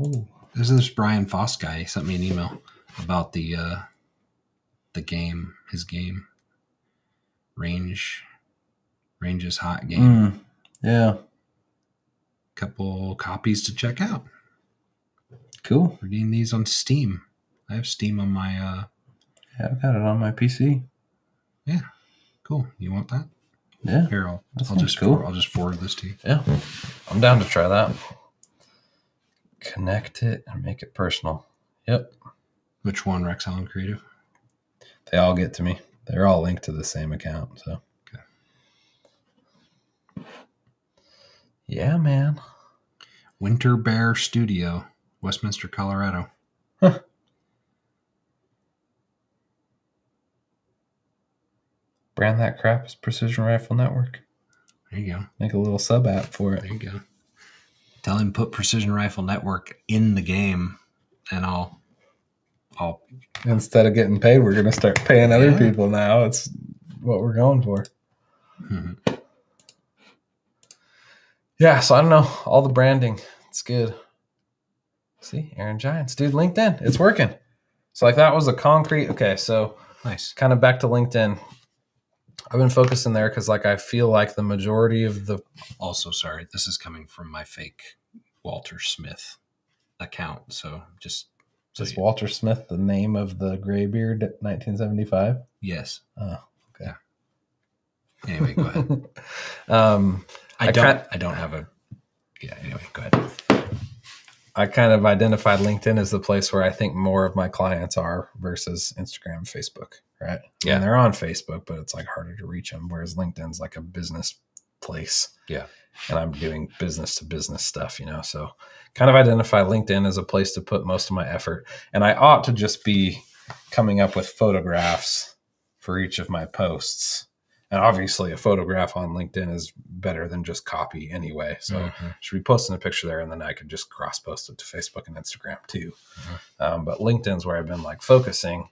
Ooh. There's this Brian Foss guy. He sent me an email about the game, his game, Range's hot game. Yeah. Couple copies to check out. Cool. Reading these on Steam. I have Steam on my. Yeah, I've got it on my PC. Yeah, cool. You want that? Yeah. Here, I'll just forward this to you. Yeah, I'm down to try that. Connect it and make it personal. Yep. Which one, Rex Allen Creative? They all get to me. They're all linked to the same account. So. Okay. Yeah, man. Winter Bear Studio, Westminster, Colorado. Huh. Brand that crap as Precision Rifle Network. There you go. Make a little sub app for it. There you go. Tell him put Precision Rifle Network in the game, and I'll. Instead of getting paid, we're going to start paying other people now. It's what we're going for. Mm-hmm. Yeah, so I don't know. All the branding, it's good. See, Aaron Giants. Dude, LinkedIn, it's working. So like that was a concrete. Okay, so nice. Kind of back to LinkedIn. I've been focusing there because like I feel like the majority of the. Also, sorry, this is coming from my fake Walter Smith account. So just. Is Walter Smith the name of the Graybeard 1975? Yes. Oh, okay. Anyway, go ahead. I don't have a. Yeah. Anyway, go ahead. I kind of identified LinkedIn as the place where I think more of my clients are versus Instagram, Facebook, right? Yeah. And they're on Facebook, but it's like harder to reach them. Whereas LinkedIn's like a business place. Yeah. And I'm doing business to business stuff, so kind of identify LinkedIn as a place to put most of my effort. And I ought to just be coming up with photographs for each of my posts. And obviously a photograph on LinkedIn is better than just copy anyway. So I should be posting a picture there, and then I could just cross post it to Facebook and Instagram too. But LinkedIn's where I've been like focusing.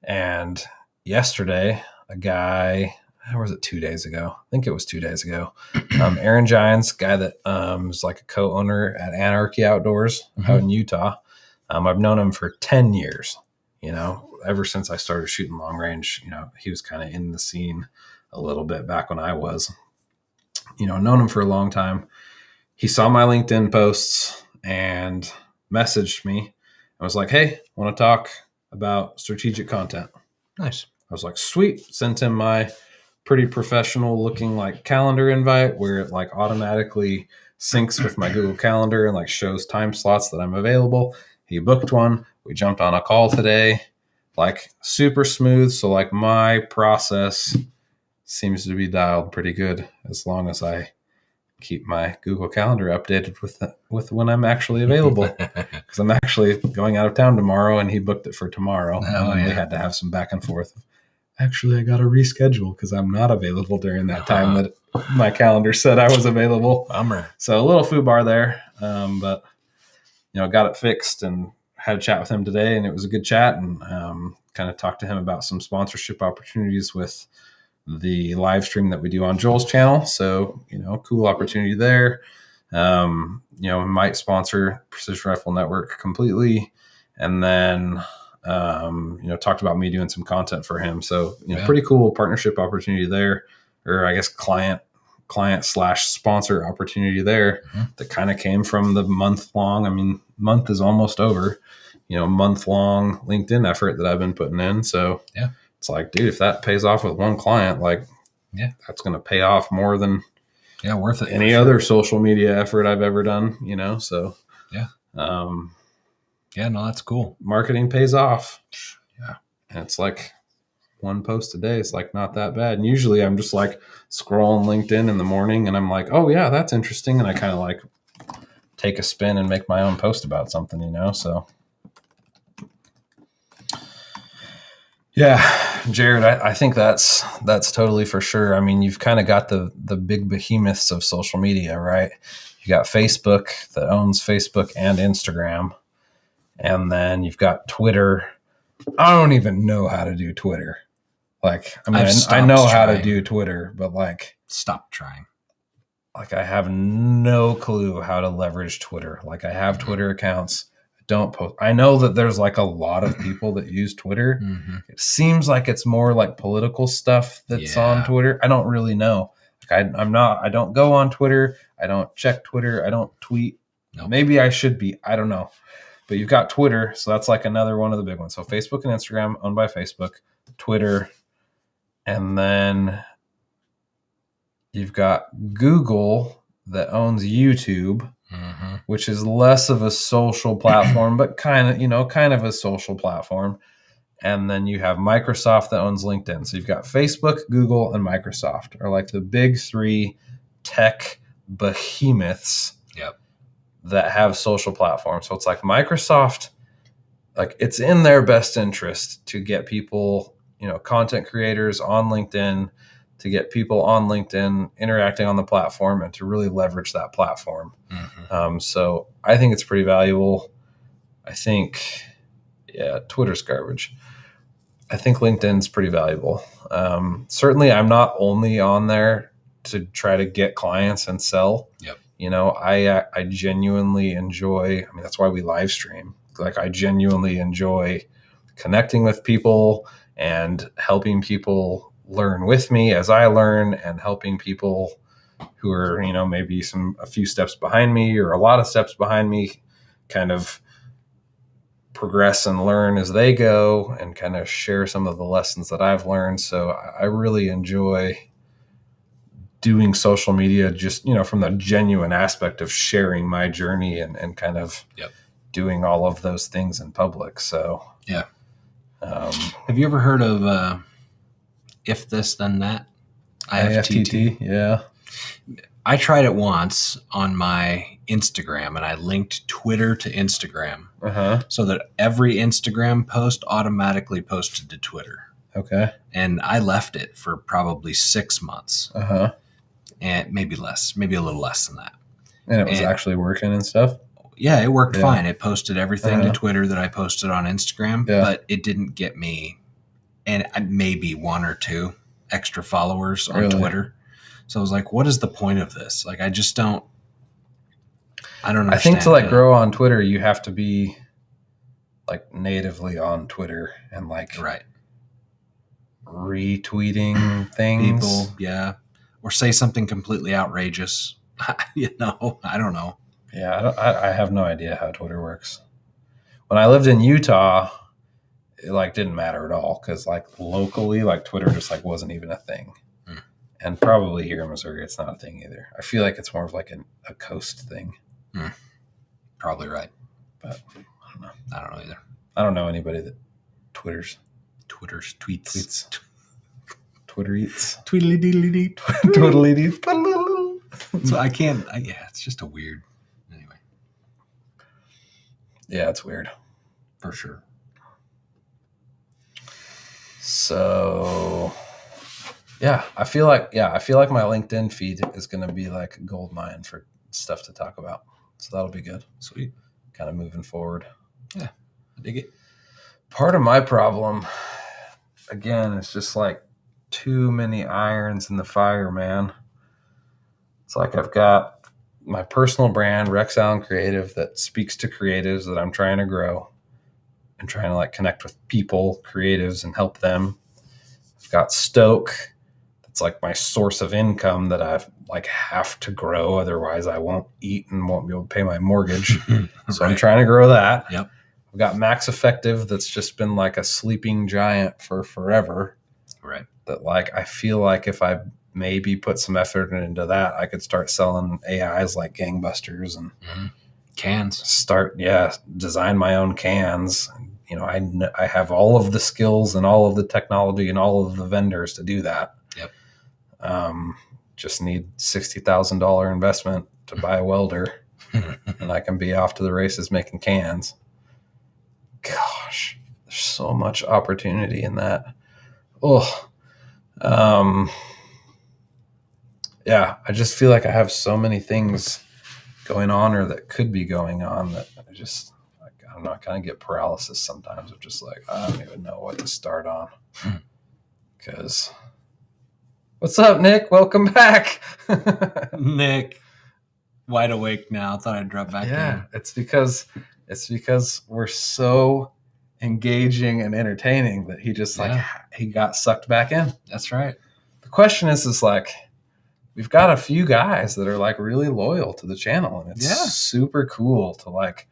And yesterday, a guy, or was it 2 days ago? I think it was 2 days ago. Aaron Gines, guy that is like a co-owner at Anarchy Outdoors out in Utah. I've known him for 10 years, ever since I started shooting long range. He was kind of in the scene a little bit back when I was, known him for a long time. He saw my LinkedIn posts and messaged me. I was like, hey, want to talk about strategic content? Nice. I was like, sweet. Sent him my pretty professional looking like calendar invite where it like automatically syncs with my Google Calendar and like shows time slots that I'm available. He booked one. We jumped on a call today, like super smooth. So like my process seems to be dialed pretty good as long as I keep my Google Calendar updated with when I'm actually available, because I'm actually going out of town tomorrow and he booked it for tomorrow. We had to have some back and forth. Actually, I got to reschedule because I'm not available during that time that my calendar said I was available. Bummer. So a little foobar there, but got it fixed and had a chat with him today, and it was a good chat, and kind of talked to him about some sponsorship opportunities with the live stream that we do on Joel's channel. So, cool opportunity there. Might sponsor Precision Rifle Network completely. And then, talked about me doing some content for him. So, pretty cool partnership opportunity there, or I guess client / sponsor opportunity there that kind of came from the month is almost over, month-long LinkedIn effort that I've been putting in. So yeah. It's like, dude, if that pays off with one client, that's going to pay off more than worth it. Any other social media effort I've ever done, So yeah, no, that's cool. Marketing pays off. Yeah, and it's like one post a day. It's like not that bad. And usually I'm just like scrolling LinkedIn in the morning, and I'm like, oh yeah, that's interesting, and I kind of like take a spin and make my own post about something, So. Yeah, Jared, I think that's totally for sure. I mean, you've kind of got the big behemoths of social media, right? You got Facebook that owns Facebook and Instagram. And then you've got Twitter. I don't even know how to do Twitter. Like, I know how to do Twitter, but like, stop trying. Like, I have no clue how to leverage Twitter. Like, I have Twitter accounts. Don't post. I know that there's like a lot of people that use Twitter. It seems like it's more like political stuff that's on Twitter. I don't really know. Like I don't go on Twitter. I don't check Twitter. I don't tweet. Nope. Maybe I should be. I don't know. But you've got Twitter. So that's like another one of the big ones. So Facebook and Instagram owned by Facebook, Twitter. And then you've got Google that owns YouTube. Which is less of a social platform, but kind of a social platform. And then you have Microsoft that owns LinkedIn. So you've got Facebook, Google, and Microsoft are like the big three tech behemoths that have social platforms. So it's like Microsoft, like it's in their best interest to get people, content creators on LinkedIn, to get people on LinkedIn interacting on the platform and to really leverage that platform. So I think it's pretty valuable. I think, Twitter's garbage. I think LinkedIn's pretty valuable. Certainly I'm not only on there to try to get clients and sell. I genuinely enjoy, that's why we live stream. Like I genuinely enjoy connecting with people and helping people learn with me as I learn, and helping people who are, maybe a few steps behind me or a lot of steps behind me kind of progress and learn as they go, and kind of share some of the lessons that I've learned. So I really enjoy doing social media just, from the genuine aspect of sharing my journey and kind of doing all of those things in public. So, yeah. Have you ever heard of If This Then That? IFTT? Yeah. I tried it once on my Instagram, and I linked Twitter to Instagram so that every Instagram post automatically posted to Twitter. Okay. And I left it for probably 6 months. And maybe less, maybe a little less than that. And it was actually working and stuff? Yeah, it worked fine. It posted everything to Twitter that I posted on Instagram, but it didn't get me, and maybe 1 or 2 extra followers on Twitter. So I was like, what is the point of this? Like, I just don't understand. I think to like grow on Twitter, you have to be like natively on Twitter and like retweeting things. People, yeah. Or say something completely outrageous. I don't know. Yeah, I have no idea how Twitter works. When I lived in Utah, it like didn't matter at all because like locally, like Twitter just like wasn't even a thing. And probably here in Missouri, it's not a thing either. I feel like it's more of like a coast thing. Probably right. But I don't know. I don't know either. I don't know anybody that tweets. Twitter eats. Tweedly deedly dee. Twiddly dee. So I can't. It's just a weird. Anyway. Yeah, it's weird. For sure. So, yeah, I feel like my LinkedIn feed is going to be like a gold mine for stuff to talk about. So that'll be good. Sweet. Kind of moving forward. Yeah, I dig it. Part of my problem, again, is just like too many irons in the fire, man. It's like I've got my personal brand, Rex Allen Creative, that speaks to creatives that I'm trying to grow and trying to like connect with people, creatives, and help them. I've got Stoked. That's like my source of income that I like have to grow. Otherwise I won't eat and won't be able to pay my mortgage. So I'm trying to grow that. Yep. I've got Max Effective. That's just been like a sleeping giant for forever. Right. That like, I feel like if I maybe put some effort into that, I could start selling AIs like gangbusters and cans. Design my own cans. I have all of the skills and all of the technology and all of the vendors to do that. Yep. Just need $60,000 investment to buy a welder, and I can be off to the races making cans. Gosh, there's so much opportunity in that. Yeah, I just feel like I have so many things going on or that could be going on that I just, like, I don't know, I kind of get paralysis sometimes of just like, I don't even know what to start on. Because, what's up, Nick? Welcome back. Nick, wide awake now. Thought I'd drop back in. Yeah, it's because we're so engaging and entertaining that he just he got sucked back in. That's right. The question is like, we've got a few guys that are like really loyal to the channel, and it's super cool to like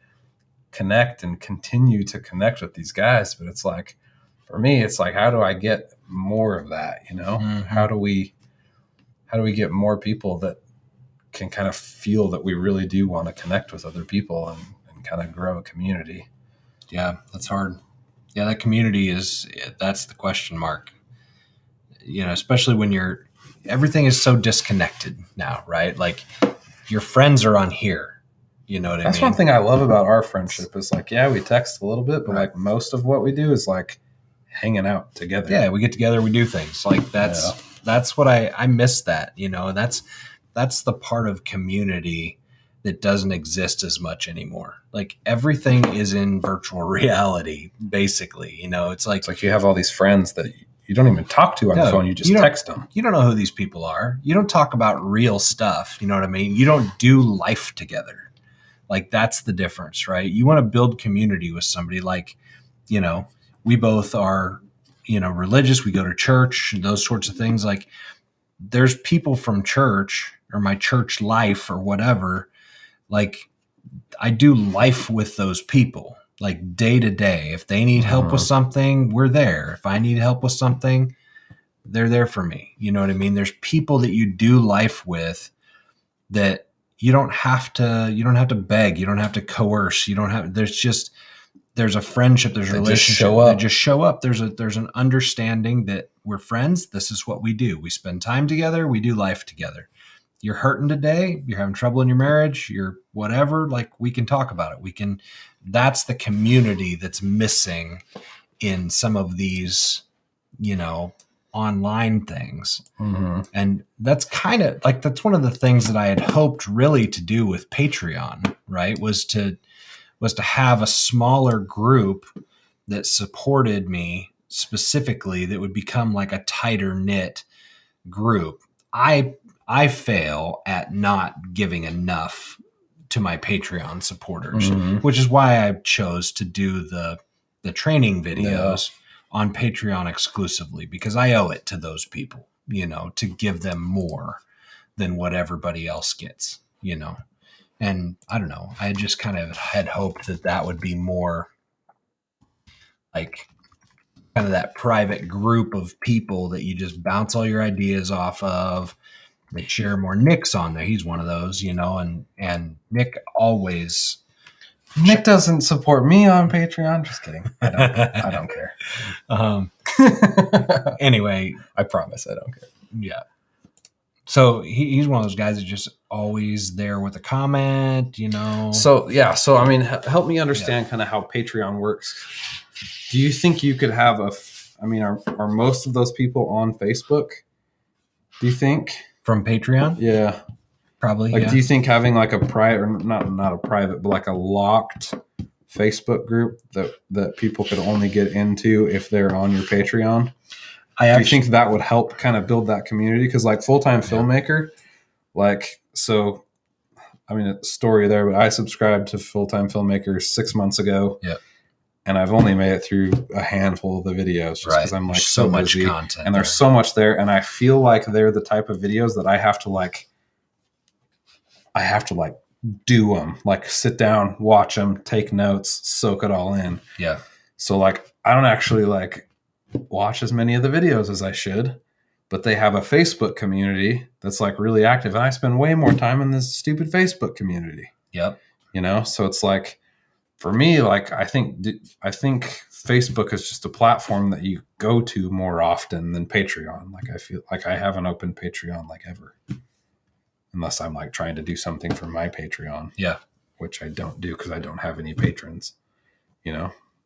connect and continue to connect with these guys. But it's like, for me, it's like, how do I get more of that? How do we get more people that can kind of feel that we really do want to connect with other people and kind of grow a community? Yeah, that's hard. Yeah, that community that's the question mark. Especially when everything is so disconnected now, right? Like your friends are on here. You know what I mean? That's one thing I love about our friendship is like, we text a little bit, but like most of what we do is like hanging out together. Yeah, we get together, we do things. Like that's what I miss that, that's the part of community that doesn't exist as much anymore. Like everything is in virtual reality, basically. It's like you have all these friends that you don't even talk to on the phone. You just text them. You don't know who these people are. You don't talk about real stuff. You know what I mean? You don't do life together. Like that's the difference, right? You want to build community with somebody. Like, we both are, religious. We go to church, those sorts of things. Like there's people from church or my church life or whatever. Like I do life with those people, like day to day. If they need help with something, we're there. If I need help with something, they're there for me. You know what I mean? There's people that you do life with that you don't have to beg. You don't have to coerce. There's a friendship, there's a relationship. They just show up. There's an understanding that we're friends. This is what we do. We spend time together. We do life together. You're hurting today. You're having trouble in your marriage. You're whatever. Like, we can talk about it. That's the community that's missing in some of these, online things. Mm-hmm. And that's kind of like, that's one of the things that I had hoped really to do with Patreon, right? Was to have a smaller group that supported me specifically, that would become like a tighter knit group. I fail at not giving enough to my Patreon supporters, which is why I chose to do the training videos on Patreon exclusively, because I owe it to those people, to give them more than what everybody else gets, And I don't know, I just kind of had hoped that would be more like kind of that private group of people that you just bounce all your ideas off of. They share more. Nick's on there. He's one of those, and Nick always. Nick doesn't support me on Patreon. Just kidding. I don't care. Anyway, I promise I don't care. Yeah. So he's one of those guys that just always there with a comment, So I mean, help me understand kind of how Patreon works. Do you think you could have are most of those people on Facebook? Do you think from Patreon? Yeah, probably. Do you think having like a private, or not a private, but like a locked Facebook group that people could only get into if they're on your Patreon? Do you think that would help kind of build that community? Because like full-time filmmaker, a story there, but I subscribed to Full-Time Filmmaker 6 months ago. Yeah. And I've only made it through a handful of the videos just because I'm like so much busy, content, and there's so much there. And I feel like they're the type of videos that I have to do them, like sit down, watch them, take notes, soak it all in. Yeah. So like, I don't actually watch as many of the videos as I should, but they have a Facebook community that's like really active. And I spend way more time in this stupid Facebook community. Yep. So it's like, for me, like, I think Facebook is just a platform that you go to more often than Patreon. Like, I feel like I haven't opened Patreon like ever, unless I'm like trying to do something for my Patreon. Yeah. Which I don't do because I don't have any patrons,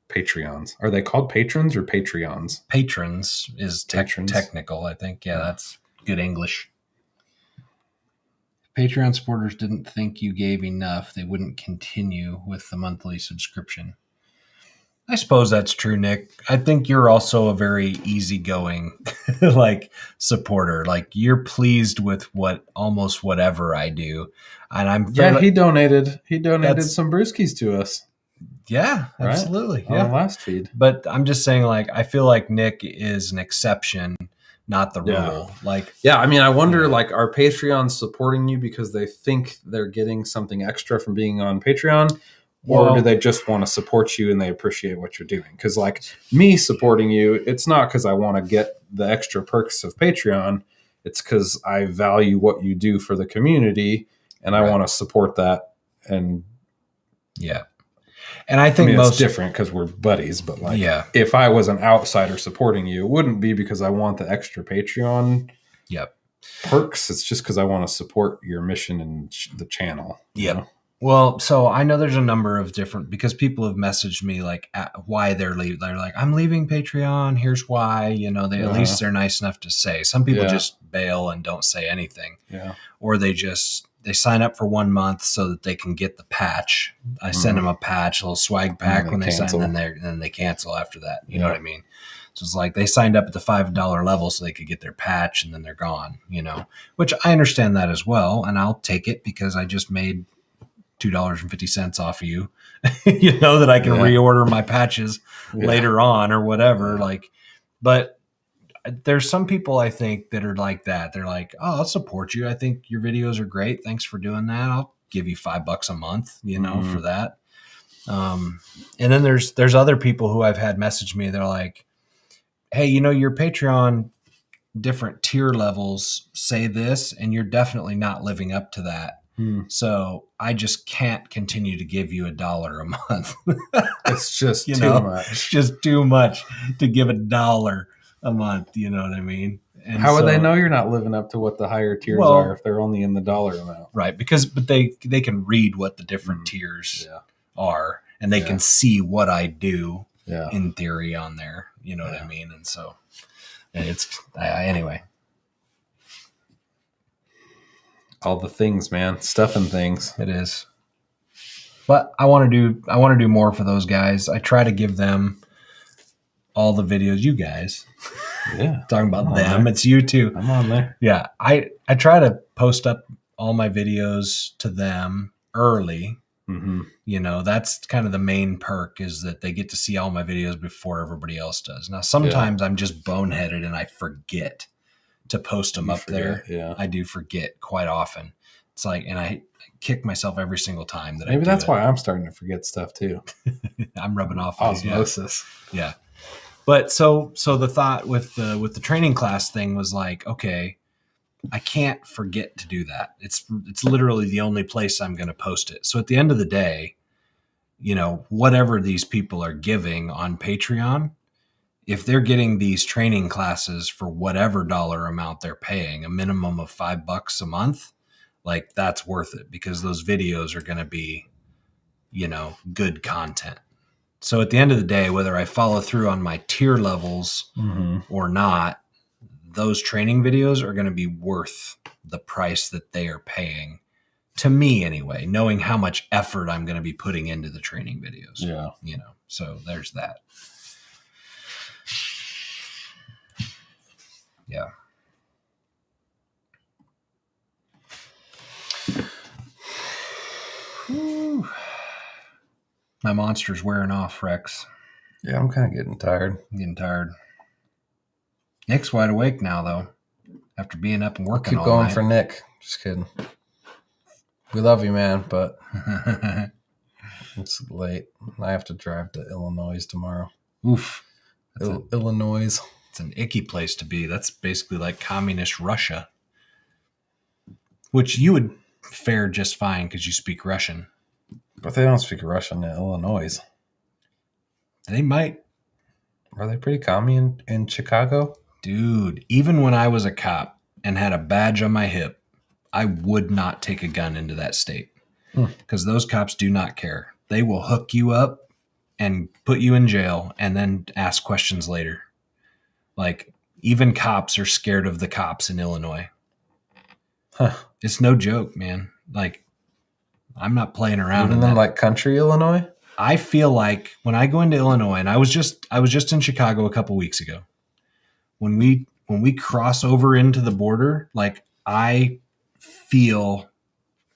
Patreons. Are they called patrons or Patreons? Patrons is technical, I think. Yeah, that's good English. Patreon supporters didn't think you gave enough, they wouldn't continue with the monthly subscription. I suppose that's true, Nick. I think you're also a very easygoing supporter. Like, you're pleased with almost whatever I do. And I'm he donated some brewskis to us. Yeah, absolutely. Right? On the last feed. But I'm just saying, I feel like Nick is an exception, not the rule. I wonder, are Patreons supporting you because they think they're getting something extra from being on Patreon, or do they just want to support you and they appreciate what you're doing? Because me supporting you, it's not because I want to get the extra perks of Patreon. It's because I value what you do for the community and I want to support that. And and I think it's different because we're buddies, but if I was an outsider supporting you, it wouldn't be because I want the extra Patreon perks. It's just because I want to support your mission and the channel. Yep. Well, so I know there's a number of different, because people have messaged me why they're leaving. They're like, I'm leaving Patreon. Here's why. At least they're nice enough to say. Some people just bail and don't say anything. Yeah. Or they sign up for 1 month so that they can get the patch. I send them a patch, a little swag pack when they sign, and then they cancel after that. You know what I mean? So it's like they signed up at the $5 level so they could get their patch, and then they're gone, which I understand that as well. And I'll take it because I just made $2.50 off of you, that I can reorder my patches later on or whatever. But there's some people I think that are like that. They're like, oh, I'll support you. I think your videos are great. Thanks for doing that. I'll give you $5 a month, for that. And then there's other people who I've had message me. They're like, hey, your Patreon, different tier levels say this, and you're definitely not living up to that. So I just can't continue to give you $1 a month. It's just You too know, much. It's just too much to give $1 a month. You know what I mean? And How would they so- know you're not living up to what the higher tiers Well- are if they're only in the dollar amount? Right, but they can read what the different tiers Yeah. are, and they can see what I do Yeah. in theory on there. You know what I mean? And so it's anyway. All the things, man. Stuff and things. It is. But I want to do more for those guys. I try to give them all the videos. You guys Yeah. talking about them. It's you too. I'm on there. Yeah. I try to post up all my videos to them early. Mm-hmm. You know, that's kind of the main perk, is that they get to see all my videos before everybody else does. Now, sometimes I'm just boneheaded and I forget to post them up there. Yeah. I do forget quite often. It's like, and I kick myself every single time that Maybe I do that's it. why I'm starting to forget stuff too. I'm rubbing off on you, Osmosis. Yeah. But so the thought with the training class thing was like, okay, I can't forget to do that. It's literally the only place I'm going to post it. So at the end of the day, you know, whatever these people are giving on Patreon, if they're getting these training classes for whatever dollar amount they're paying, a minimum of $5 a month, like that's worth it, because those videos are going to be, you know, good content. So at the end of the day, whether I follow through on my tier levels or not, those training videos are going to be worth the price that they are paying, to me anyway, knowing how much effort I'm going to be putting into the training videos. Yeah. You know, so there's that. Yeah. Whew. My monster's wearing off, Rex. Yeah, I'm kind of getting tired. I'm getting tired. Nick's wide awake now, though, after being up and working Keep all going night. for Nick. Just kidding. We love you, man, but it's late. I have to drive to Illinois tomorrow. Oof. Illinois. It's an icky place to be. That's basically like communist Russia, which you would fare just fine because you speak Russian. But they don't speak Russian in Illinois. They might. Are they pretty common in Chicago? Dude, even when I was a cop and had a badge on my hip, I would not take a gun into that state, because those cops do not care. They will hook you up and put you in jail and then ask questions later. Like, even cops are scared of the cops in Illinois. Huh. It's no joke, man. Like, I'm not playing around. Even in like country Illinois? I feel like when I go into Illinois, and I was just in Chicago a couple weeks ago, when we cross over into the border, like, I feel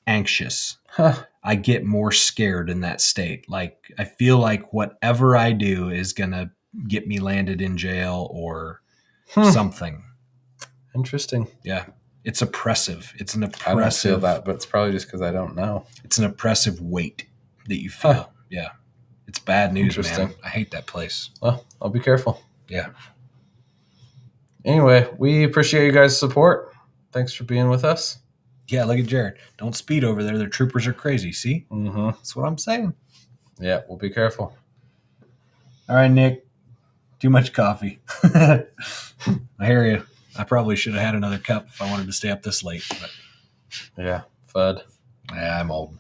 anxious. Huh. I get more scared in that state. Like, I feel like whatever I do is going to get me landed in jail or something. Interesting. Yeah. It's oppressive. It's an oppressive. I don't feel that, but it's probably just because I don't know. It's an oppressive weight that you feel. Huh. Yeah. It's bad news, man. I hate that place. Well, I'll be careful. Yeah. Anyway, we appreciate you guys' support. Thanks for being with us. Yeah, look at Jared. Don't speed over there. Their troopers are crazy. See? Mm-hmm. That's what I'm saying. Yeah, we'll be careful. All right, Nick. Too much coffee. I hear you. I probably should have had another cup if I wanted to stay up this late. But yeah, FUD. Yeah, I'm old.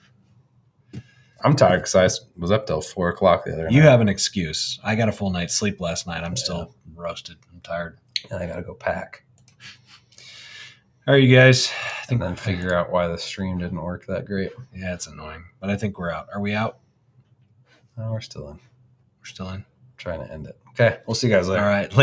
I'm tired because I was up till 4 o'clock the other night. You have an excuse. I got a full night's sleep last night. I'm still roasted. I'm tired. And I got to go pack. All right, you guys. I think then figure out why the stream didn't work that great. Yeah, it's annoying. But I think we're out. Are we out? No, we're still in. We're still in. Trying to end it. Okay, we'll see you guys later. All right, later.